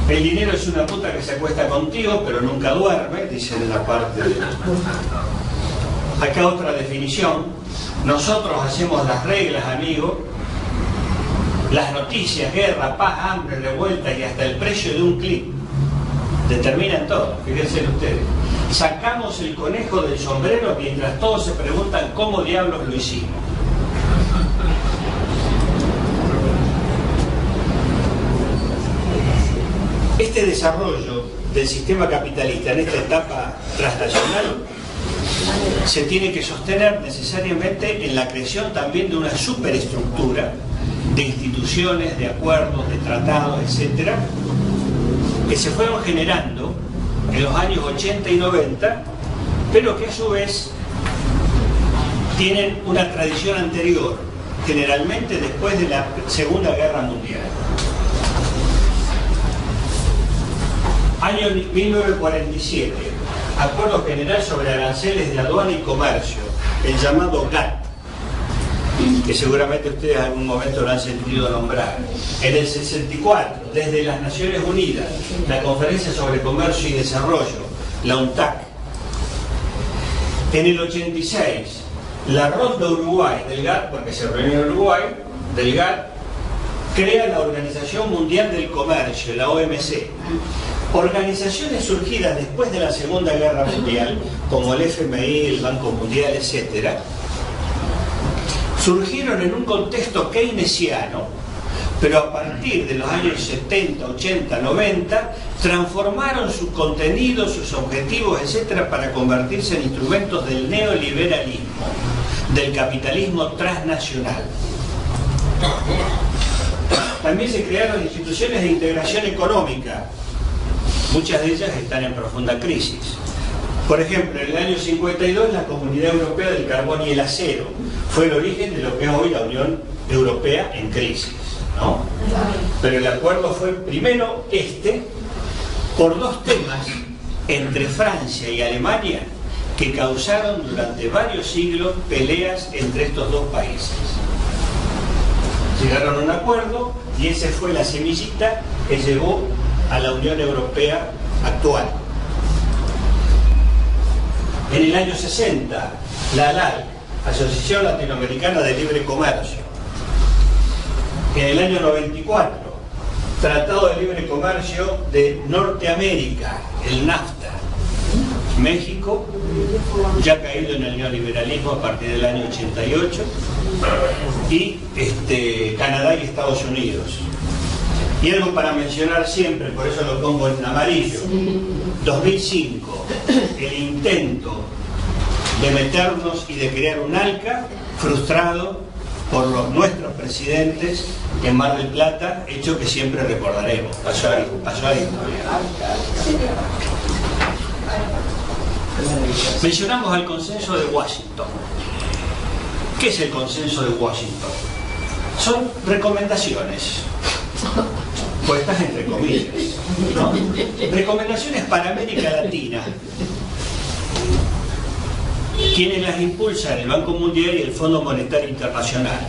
El dinero es una puta que se acuesta contigo, pero nunca duerme, dice en la parte de... Acá otra definición: nosotros hacemos las reglas, amigo. Las noticias, guerra, paz, hambre, revuelta y hasta el precio de un clic determinan todo, fíjense ustedes. Sacamos el conejo del sombrero mientras todos se preguntan cómo diablos lo hicimos. Este desarrollo del sistema capitalista en esta etapa transnacional se tiene que sostener necesariamente en la creación también de una superestructura de instituciones, de acuerdos, de tratados, etcétera, que se fueron generando en los años 80 y 90, pero que a su vez tienen una tradición anterior, generalmente después de la Segunda Guerra Mundial. Año 1947, Acuerdo General sobre Aranceles de Aduana y Comercio, el llamado GATT, que seguramente ustedes en algún momento lo han sentido nombrar. En el 64, desde las Naciones Unidas, la Conferencia sobre Comercio y Desarrollo, la UNTAC. En el 86, la Ronda Uruguay del GATT, porque se reunió en Uruguay, del GATT, crea la Organización Mundial del Comercio, la OMC. Organizaciones surgidas después de la Segunda Guerra Mundial, como el FMI, el Banco Mundial, etcétera, surgieron en un contexto keynesiano, pero a partir de los años 70, 80, 90, transformaron su contenido, sus objetivos, etcétera, para convertirse en instrumentos del neoliberalismo, del capitalismo transnacional. También se crearon instituciones de integración económica. Muchas de ellas están en profunda crisis. Por ejemplo, en el año 52, la Comunidad Europea del Carbón y el Acero fue el origen de lo que es hoy la Unión Europea en crisis, ¿no? Pero el acuerdo fue primero por dos temas entre Francia y Alemania que causaron durante varios siglos peleas entre estos dos países. Llegaron a un acuerdo y esa fue la semillita que llevó a la Unión Europea actual. En el año 60, la ALAL, Asociación Latinoamericana de Libre Comercio. En el año 94, Tratado de Libre Comercio de Norteamérica, el NAFTA. México, ya caído en el neoliberalismo a partir del año 88, y Canadá y Estados Unidos. Y algo para mencionar siempre, por eso lo pongo en amarillo, 2005, el intento de meternos y de crear un ALCA frustrado por nuestros presidentes en Mar del Plata, hecho que siempre recordaremos. Pasó ahí. Mencionamos al consenso de Washington. ¿Qué es el consenso de Washington? Son recomendaciones, puestas entre comillas, ¿no? Recomendaciones para América Latina. Quienes las impulsan, el Banco Mundial y el Fondo Monetario Internacional.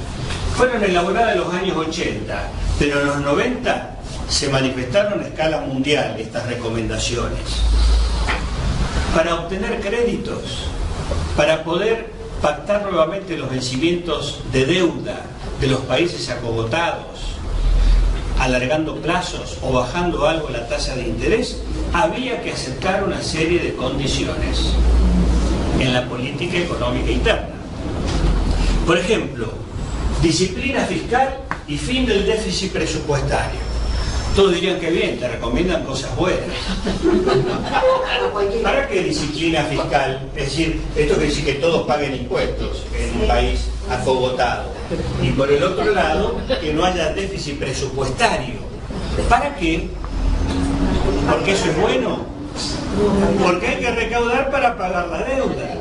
Fueron elaboradas en los años 80, pero en los 90 se manifestaron a escala mundial estas recomendaciones. Para obtener créditos, para poder pactar nuevamente los vencimientos de deuda de los países acogotados, alargando plazos o bajando algo la tasa de interés, había que aceptar una serie de condiciones en la política económica interna. Por ejemplo, disciplina fiscal y fin del déficit presupuestario. Todos dirían que bien, te recomiendan cosas buenas. ¿Para qué disciplina fiscal? Es decir, esto quiere decir que todos paguen impuestos en un país acogotado. Y por el otro lado, que no haya déficit presupuestario. ¿Para qué? ¿Porque eso es bueno? Porque hay que recaudar para pagar la deuda.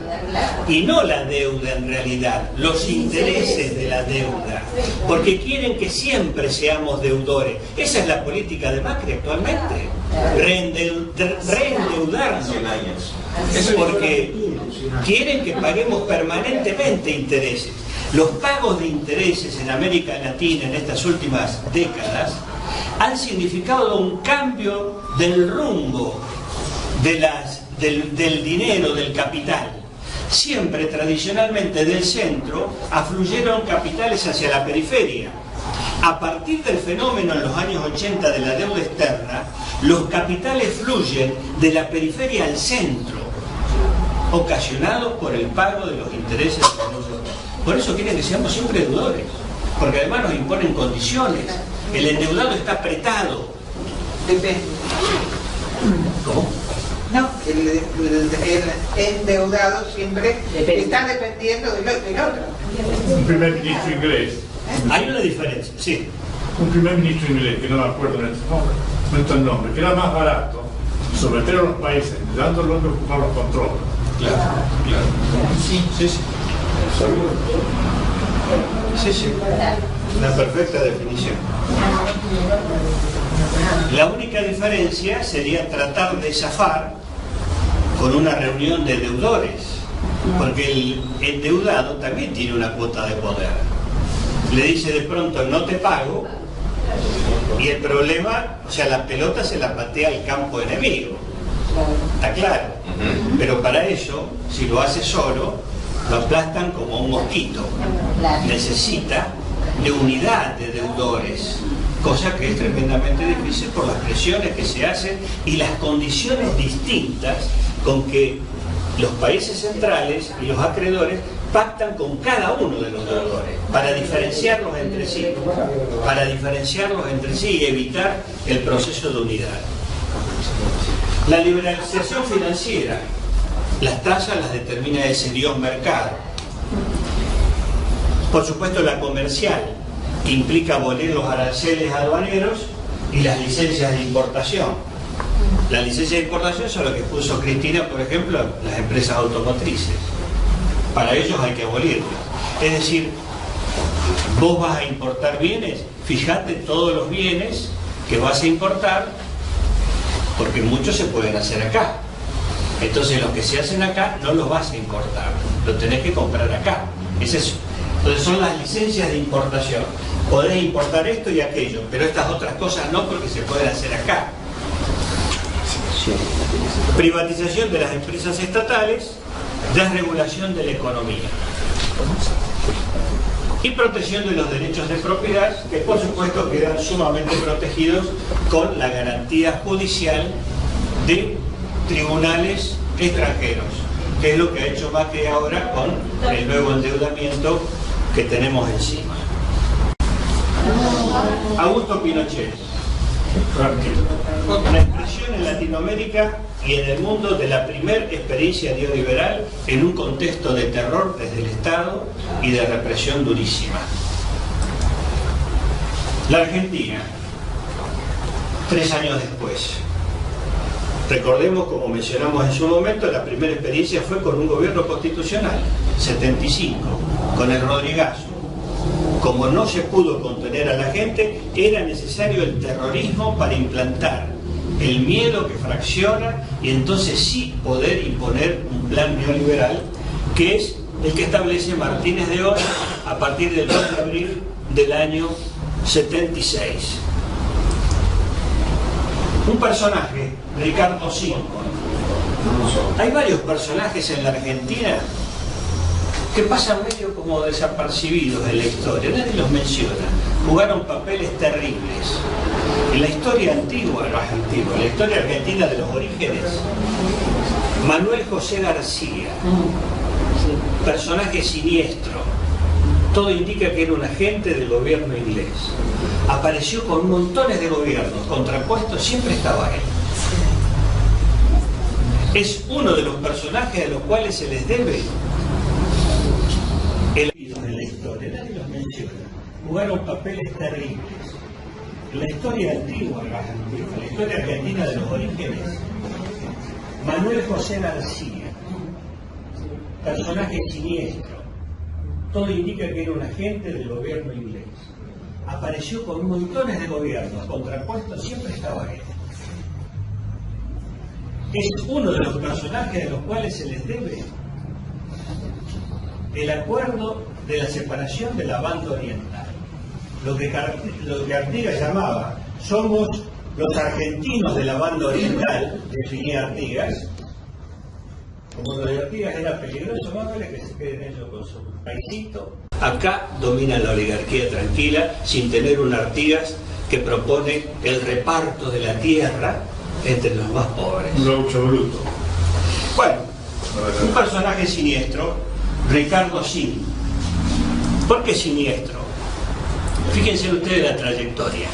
Y no la deuda en realidad, los intereses de la deuda. Porque quieren que siempre seamos deudores. Esa es la política de Macri actualmente. Reendeudarnos. Porque quieren que paguemos permanentemente intereses. Los pagos de intereses en América Latina en estas últimas décadas han significado un cambio del rumbo del dinero, del capital. Siempre, tradicionalmente, del centro afluyeron capitales hacia la periferia. A partir del fenómeno en los años 80 de la deuda externa, los capitales fluyen de la periferia al centro, ocasionados por el pago de los intereses de los deudores. Por eso quieren que seamos siempre deudores, porque además nos imponen condiciones. El endeudado está apretado. ¿Cómo? No, el endeudado siempre está dependiendo del otro. Un primer ministro inglés. Hay una diferencia, sí. Un primer ministro inglés, que no me acuerdo en este momento el nombre, que era más barato someter a los países, dándolos que ocupar los controles. Claro, claro. Sí. Sí. Una perfecta definición. La única diferencia sería tratar de zafar con una reunión de deudores, porque el endeudado también tiene una cuota de poder. Le dice de pronto no te pago y el problema, o sea, la pelota se la patea al campo enemigo. Está claro. Pero para eso, si lo hace solo, lo aplastan como un mosquito. Necesita de unidad de deudores, cosa que es tremendamente difícil por las presiones que se hacen y las condiciones distintas con que los países centrales y los acreedores pactan con cada uno de los deudores para diferenciarlos entre sí y evitar el proceso de unidad. La liberalización financiera, las tasas las determina ese Dios mercado. Por supuesto, la comercial, que implica abolir los aranceles aduaneros y las licencias de importación. Las licencias de importación son lo que puso Cristina, por ejemplo, las empresas automotrices. Para ellos hay que abolirlas. Es decir, vos vas a importar bienes, fíjate todos los bienes que vas a importar, porque muchos se pueden hacer acá. Entonces los que se hacen acá no los vas a importar, los tenés que comprar acá. Es eso. Entonces son las licencias de importación. Podés importar esto y aquello, pero estas otras cosas no, porque se pueden hacer acá. Privatización de las empresas estatales, desregulación de la economía. Y protección de los derechos de propiedad, que por supuesto quedan sumamente protegidos con la garantía judicial de tribunales extranjeros, que es lo que ha hecho Macri ahora con el nuevo endeudamiento que tenemos encima. Augusto Pinochet, una expresión en Latinoamérica y en el mundo de la primera experiencia neoliberal en un contexto de terror desde el Estado y de represión durísima. La Argentina, 3 años después. Recordemos, como mencionamos en su momento, la primera experiencia fue con un gobierno constitucional, 75, con el Rodrigazo. Como no se pudo contener a la gente, era necesario el terrorismo para implantar el miedo que fracciona y entonces sí poder imponer un plan neoliberal, que es el que establece Martínez de Oz a partir del 2 de abril del año 76. Un personaje, Ricardo Sinn. Hay varios personajes en la Argentina que pasan medio como desapercibidos en la historia, nadie los menciona. Jugaron papeles terribles. En la historia antigua, en la historia argentina de los orígenes, Manuel José García, personaje siniestro, todo indica que era un agente del gobierno inglés. Apareció con montones de gobiernos contrapuestos, siempre estaba él. Es uno de los personajes a los cuales se les debe el en la historia, nadie los menciona. Jugaron papeles terribles. En la historia antigua, en la historia argentina de los orígenes, Manuel José García, personaje siniestro, todo indica que era un agente del gobierno inglés. Apareció con montones de gobiernos contrapuestos, siempre estaba él. Es uno de los personajes a los cuales se les debe el acuerdo de la separación de la banda oriental. Lo que Artigas llamaba, somos los argentinos de la banda oriental, definía Artigas. Como lo de Artigas era peligroso, más vale que se queden ellos con su paisito. Acá domina la oligarquía tranquila, sin tener un Artigas que propone el reparto de la tierra entre los más pobres. Un gaucho bruto. Bueno, un personaje siniestro, Ricardo Sinn. ¿Por qué siniestro? Fíjense ustedes la trayectoria.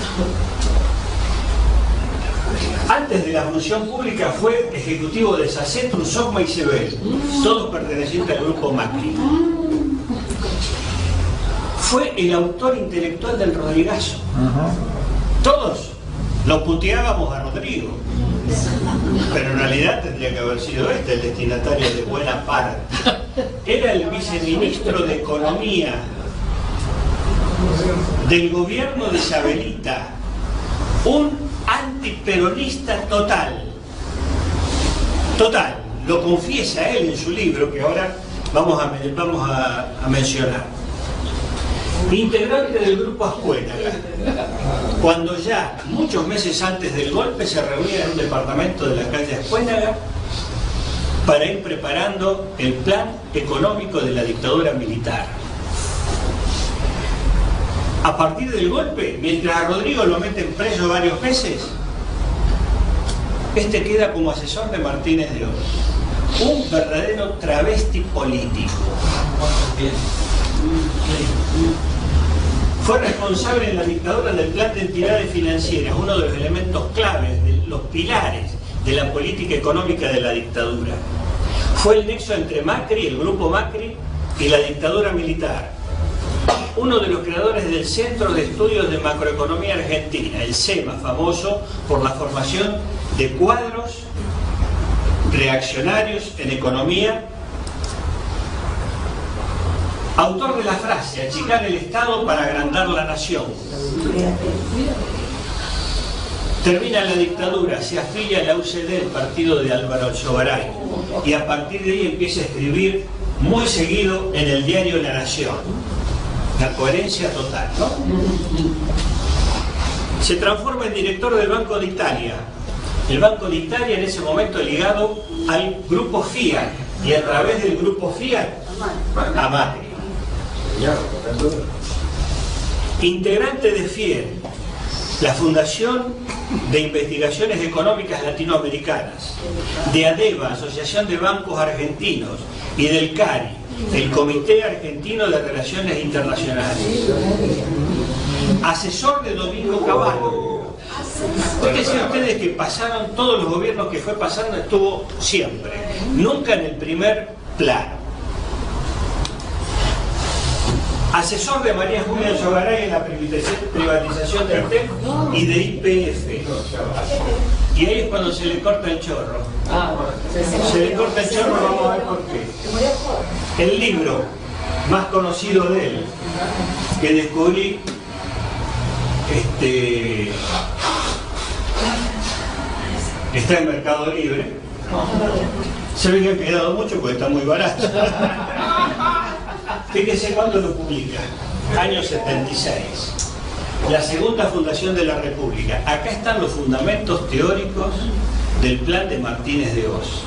Antes de la función pública fue ejecutivo de Sacetrum, Sogma y Sebel, todos pertenecientes al grupo Macri. Fue el autor intelectual del Rodrigazo. Todos lo puteábamos a Rodrigo, pero en realidad tendría que haber sido este el destinatario de buena parte. Era el viceministro de Economía del gobierno de Isabelita, un antiperonista total, lo confiesa él en su libro, que ahora vamos a mencionar. Integrante del grupo Ascuénaga, cuando ya muchos meses antes del golpe se reunía en un departamento de la calle Ascuénaga para ir preparando el plan económico de la dictadura militar. A partir del golpe, mientras a Rodrigo lo meten preso varios meses, este queda como asesor de Martínez de Oz, un verdadero travesti político. Fue responsable en la dictadura del plan de entidades financieras, uno de los elementos claves, de los pilares de la política económica de la dictadura. Fue el nexo entre Macri, el grupo Macri, y la dictadura militar. Uno de los creadores del Centro de Estudios de Macroeconomía Argentina, el CEMA, famoso por la formación de cuadros reaccionarios en economía. Autor de la frase, achicar el Estado para agrandar la nación. Termina la dictadura, se afilia a la UCD, el partido de Álvaro Alzogaray, y a partir de ahí empieza a escribir muy seguido en el diario La Nación. La coherencia total, ¿no? Se transforma en director del Banco de Italia. El Banco de Italia en ese momento ligado al grupo Fiat, y a través del grupo Fiat a Macri. Integrante de FIEL, la Fundación de Investigaciones Económicas Latinoamericanas, de ADEBA, Asociación de Bancos Argentinos, y del CARI, el Comité Argentino de Relaciones Internacionales. Asesor de Domingo Cavallo. Fíjense ustedes que pasaron, todos los gobiernos que fue pasando estuvo siempre, nunca en el primer plano. Asesor de María Julia Alzogaray en la privatización del TEP y de YPF. Y ahí es cuando se le corta el chorro. Se le corta el chorro, vamos a ver por qué. El libro más conocido de él, que descubrí, está en Mercado Libre. Se ve que ha quedado mucho porque está muy barato. Fíjense cuándo lo publica. Año 76. La segunda fundación de la República. Acá están los fundamentos teóricos del plan de Martínez de Oz.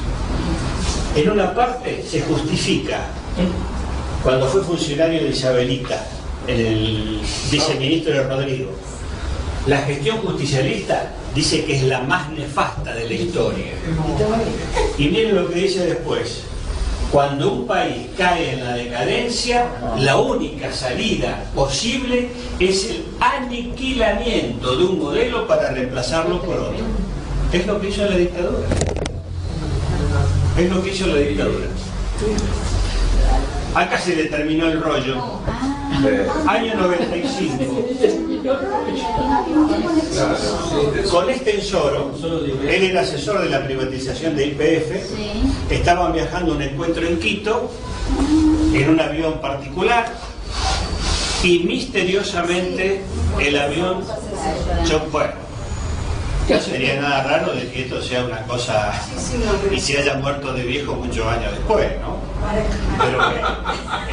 En una parte se justifica, cuando fue funcionario de Isabelita, en el viceministro de Rodrigo, la gestión justicialista dice que es la más nefasta de la historia. Y miren lo que dice después. Cuando un país cae en la decadencia, la única salida posible es el aniquilamiento de un modelo para reemplazarlo por otro. Es lo que hizo la dictadura. Es lo que hizo la dictadura. Acá se le terminó el rollo. Año 95. Con Estensoro, él era asesor de la privatización de YPF, estaban viajando a un encuentro en Quito, en un avión particular, y misteriosamente el avión chocó. Bueno, no sería nada raro de que esto sea una cosa y se haya muerto de viejo muchos años después, ¿no? Pero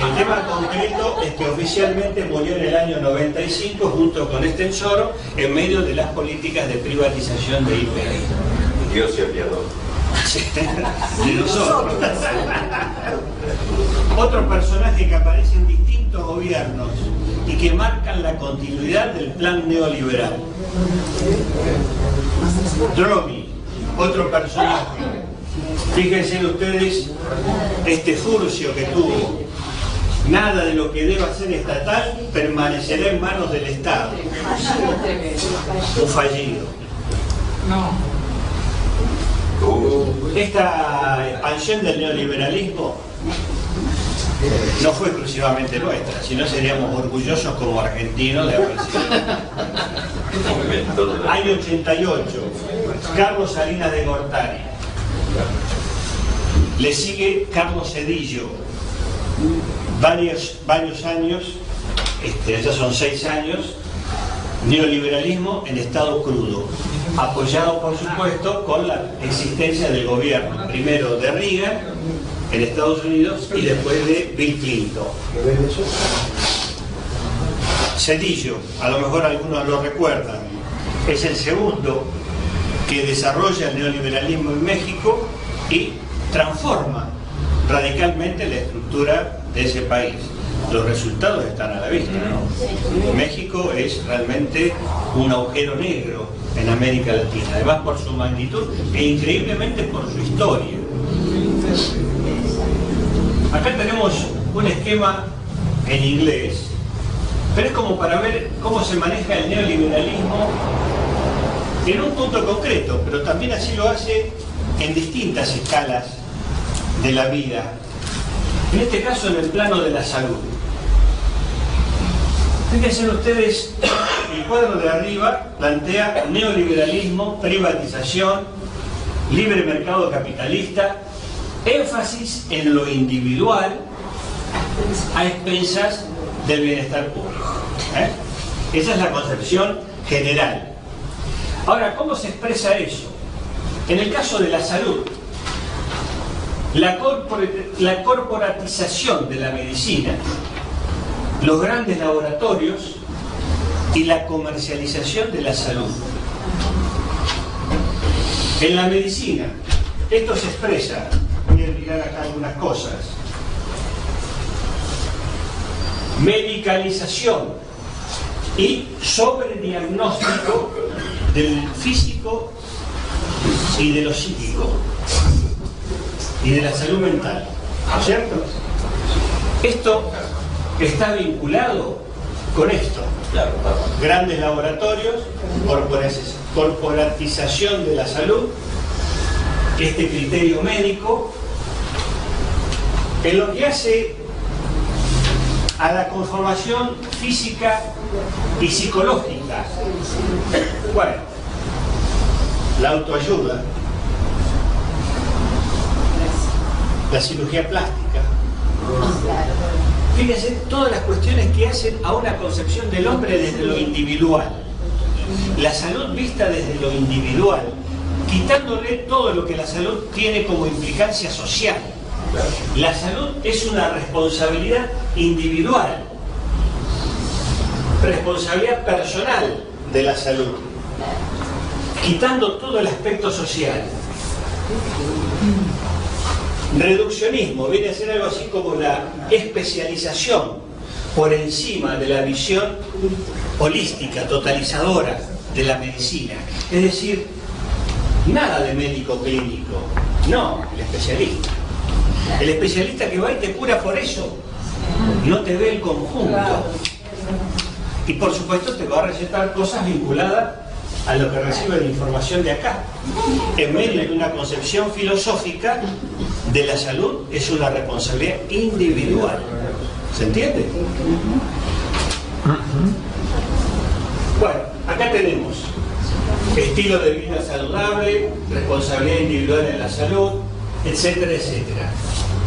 el tema concreto es que oficialmente murió en el año 95 junto con Estensoro en medio de las políticas de privatización de YPF. Dios se apiadó. De nosotros. Otro personaje que aparece en distintos gobiernos y que marcan la continuidad del plan neoliberal. Dromi, otro personaje. Fíjense ustedes este furcio que tuvo. Nada de lo que deba ser estatal permanecerá en manos del Estado. Un fallido. Esta expansión del neoliberalismo no fue exclusivamente nuestra, sino seríamos orgullosos como argentinos de haber sido. Año 88, Carlos Salinas de Gortari. Le sigue Carlos Zedillo. Varios años, ya son 6 años, neoliberalismo en estado crudo, apoyado por supuesto con la existencia del gobierno, primero de Reagan en Estados Unidos y después de Bill Clinton. Zedillo, a lo mejor algunos lo recuerdan, es el segundo que desarrolla el neoliberalismo en México y transforma radicalmente la estructura de ese país. Los resultados están a la vista, ¿no? México es realmente un agujero negro en América Latina, además por su magnitud e increíblemente por su historia. Acá tenemos un esquema en inglés, pero es como para ver cómo se maneja el neoliberalismo en un punto concreto, pero también así lo hace en distintas escalas de la vida. En este caso en el plano de la salud. Fíjense ustedes, el cuadro de arriba plantea neoliberalismo, privatización, libre mercado capitalista, énfasis en lo individual a expensas del bienestar público. Esa es la concepción general. Ahora, ¿cómo se expresa eso? En el caso de la salud, la corporatización de la medicina, los grandes laboratorios y la comercialización de la salud. En la medicina, esto se expresa, voy a mirar acá algunas cosas: medicalización y sobrediagnóstico del físico y de lo psíquico y de la salud mental, ¿no es cierto? Esto está vinculado con esto: grandes laboratorios, corporatización de la salud, este criterio médico, en lo que hace a la conformación física y psicológica. Bueno, la autoayuda, la cirugía plástica. Fíjense todas las cuestiones que hacen a una concepción del hombre desde lo individual. La salud vista desde lo individual, quitándole todo lo que la salud tiene como implicancia social. La salud es una responsabilidad individual, responsabilidad personal de la salud, quitando todo el aspecto social. Reduccionismo viene a ser algo así como la especialización por encima de la visión holística, totalizadora de la medicina. Es decir, nada de médico clínico, no, el especialista. El especialista que va y te cura por eso, no te ve el conjunto. Y por supuesto te va a recetar cosas vinculadas a lo que recibe de información de acá. En medio de una concepción filosófica de la salud, es una responsabilidad individual. ¿Se entiende? Bueno, acá tenemos estilo de vida saludable, responsabilidad individual en la salud, etcétera, etcétera.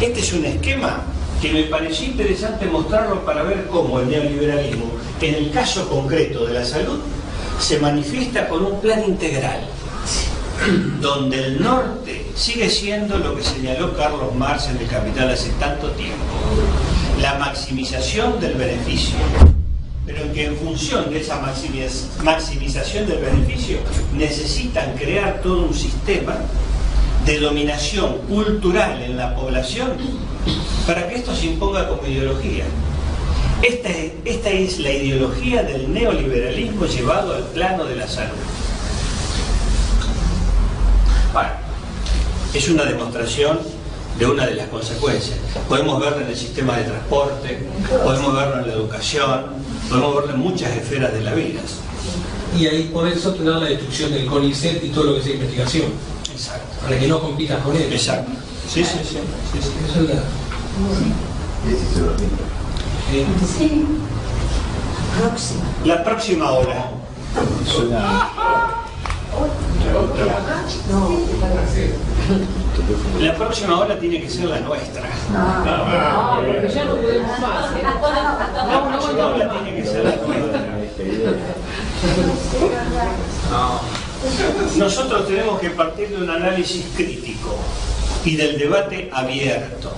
Este es un esquema que me pareció interesante mostrarlo para ver cómo el neoliberalismo, en el caso concreto de la salud, se manifiesta con un plan integral, donde el norte sigue siendo lo que señaló Carlos Marx en El Capital hace tanto tiempo: la maximización del beneficio, pero en que en función de esa maximización del beneficio necesitan crear todo un sistema de dominación cultural en la población para que esto se imponga como ideología. Esta es la ideología del neoliberalismo llevado al plano de la salud. Bueno, es una demostración de una de las consecuencias. Podemos verlo en el sistema de transporte, podemos verlo en la educación, podemos verlo en muchas esferas de la vida. Y ahí por eso te da la destrucción del CONICET y todo lo que sea investigación. Exacto. Para que no compitas con él. Exacto. Sí. Eso es la... Sí. Próxima. La próxima hora. La próxima hora tiene que ser la nuestra. No, porque ya no podemos más. La próxima hora tiene que ser la nuestra. Nosotros tenemos que partir de un análisis crítico y del debate abierto.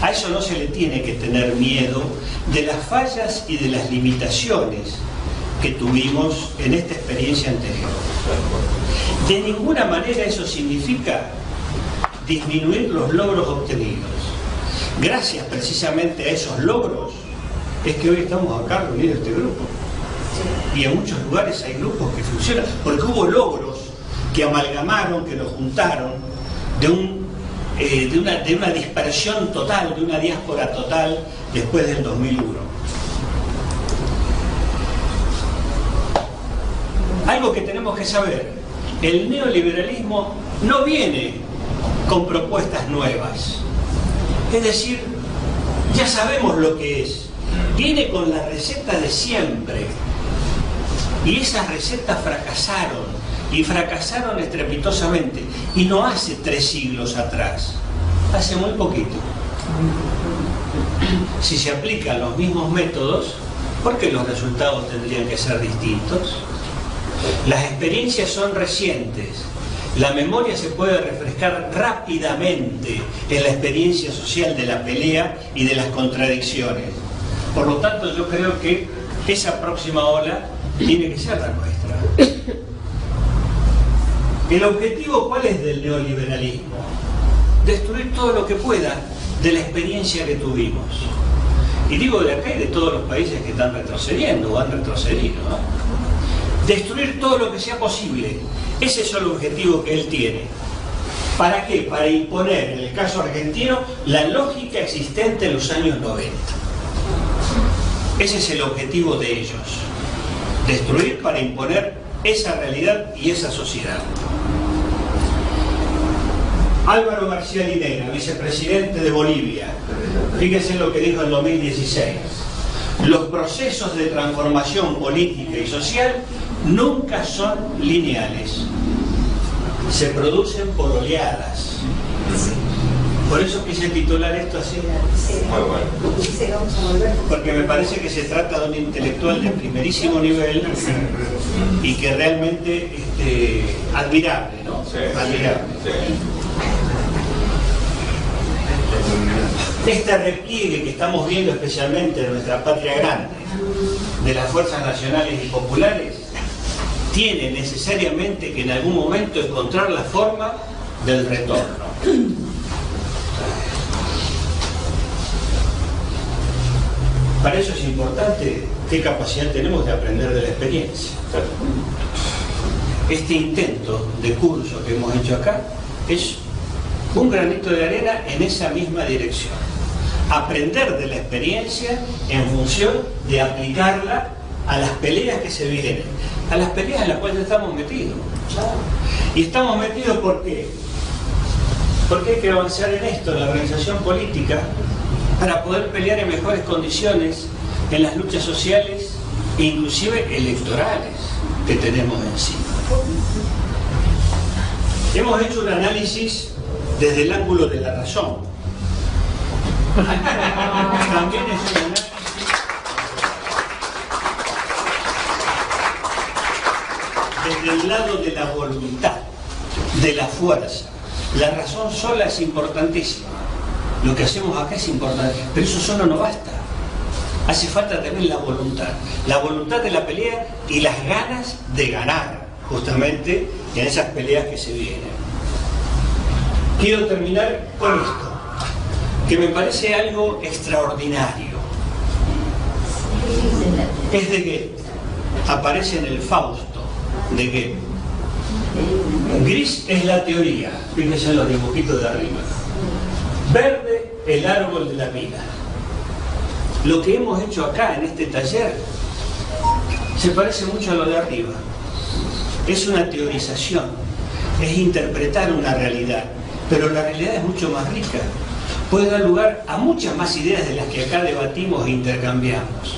A eso no se le tiene que tener miedo de las fallas y de las limitaciones que tuvimos en esta experiencia anterior. De ninguna manera eso significa disminuir los logros obtenidos. Gracias precisamente a esos logros es que hoy estamos acá reunidos este grupo. Y en muchos lugares hay grupos que funcionan, porque hubo logros que amalgamaron, que nos juntaron de una dispersión total, de una diáspora total después del 2001. Algo que tenemos que saber: el neoliberalismo no viene con propuestas nuevas. Es decir, ya sabemos lo que es. Viene con la receta de siempre. Y esas recetas fracasaron, y fracasaron estrepitosamente, y no hace 3 siglos atrás, hace muy poquito. Si se aplican los mismos métodos, ¿por qué los resultados tendrían que ser distintos? Las experiencias son recientes. La memoria se puede refrescar rápidamente en la experiencia social de la pelea y de las contradicciones. Por lo tanto, yo creo que esa próxima ola tiene que ser la nuestra. ¿El objetivo cuál es del neoliberalismo? Destruir todo lo que pueda de la experiencia que tuvimos. Y digo de acá y de todos los países que están retrocediendo o han retrocedido, ¿no? Destruir todo lo que sea posible. Ese es el objetivo que él tiene. ¿Para qué? Para imponer, en el caso argentino, la lógica existente en los años 90. Ese es el objetivo de ellos. Destruir para imponer esa realidad y esa sociedad. Álvaro García Linera, vicepresidente de Bolivia. Fíjense lo que dijo en 2016. Los procesos de transformación política y social nunca son lineales. Se producen por oleadas. Por eso quise titular esto así. Muy bueno. Porque me parece que se trata de un intelectual de primerísimo nivel y que realmente admirable, ¿no? Sí. Admirable. Sí. Este repliegue que estamos viendo especialmente en nuestra patria grande, de las fuerzas nacionales y populares, tiene necesariamente que en algún momento encontrar la forma del retorno. Para eso es importante qué capacidad tenemos de aprender de la experiencia. Este intento de curso que hemos hecho acá es un granito de arena en esa misma dirección. Aprender de la experiencia en función de aplicarla a las peleas que se vienen, a las peleas en las cuales estamos metidos. Y estamos metidos ¿por qué? Porque hay que avanzar en esto, en la organización política, para poder pelear en mejores condiciones en las luchas sociales e inclusive electorales que tenemos encima. Hemos hecho un análisis desde el ángulo de la razón. También es un análisis desde el lado de la voluntad, de la fuerza. La razón sola es importantísima. Lo que hacemos acá es importante, pero eso solo no basta. Hace falta también la voluntad de la pelea y las ganas de ganar, justamente en esas peleas que se vienen. Quiero terminar con esto, que me parece algo extraordinario. Es de Goethe, aparece en el Fausto de Goethe. Gris es la teoría, fíjense en los dibujitos de arriba. Verde, el árbol de la vida. Lo que hemos hecho acá en este taller se parece mucho a lo de arriba. Es una teorización, es interpretar una realidad, pero la realidad es mucho más rica. Puede dar lugar a muchas más ideas de las que acá debatimos e intercambiamos.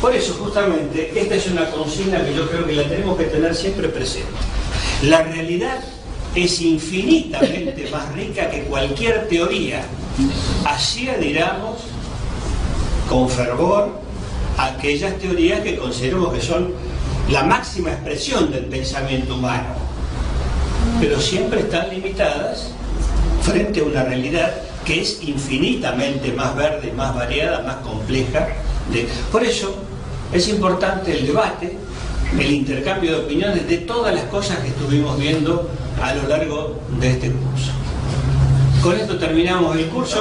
Por eso, justamente, esta es una consigna que yo creo que la tenemos que tener siempre presente. La realidad es infinitamente más rica que cualquier teoría. Así adhiramos con fervor a aquellas teorías que consideramos que son la máxima expresión del pensamiento humano, pero siempre están limitadas frente a una realidad que es infinitamente más verde, más variada, más compleja. Por eso es importante el debate, el intercambio de opiniones de todas las cosas que estuvimos viendo a lo largo de este curso. Con esto terminamos el curso.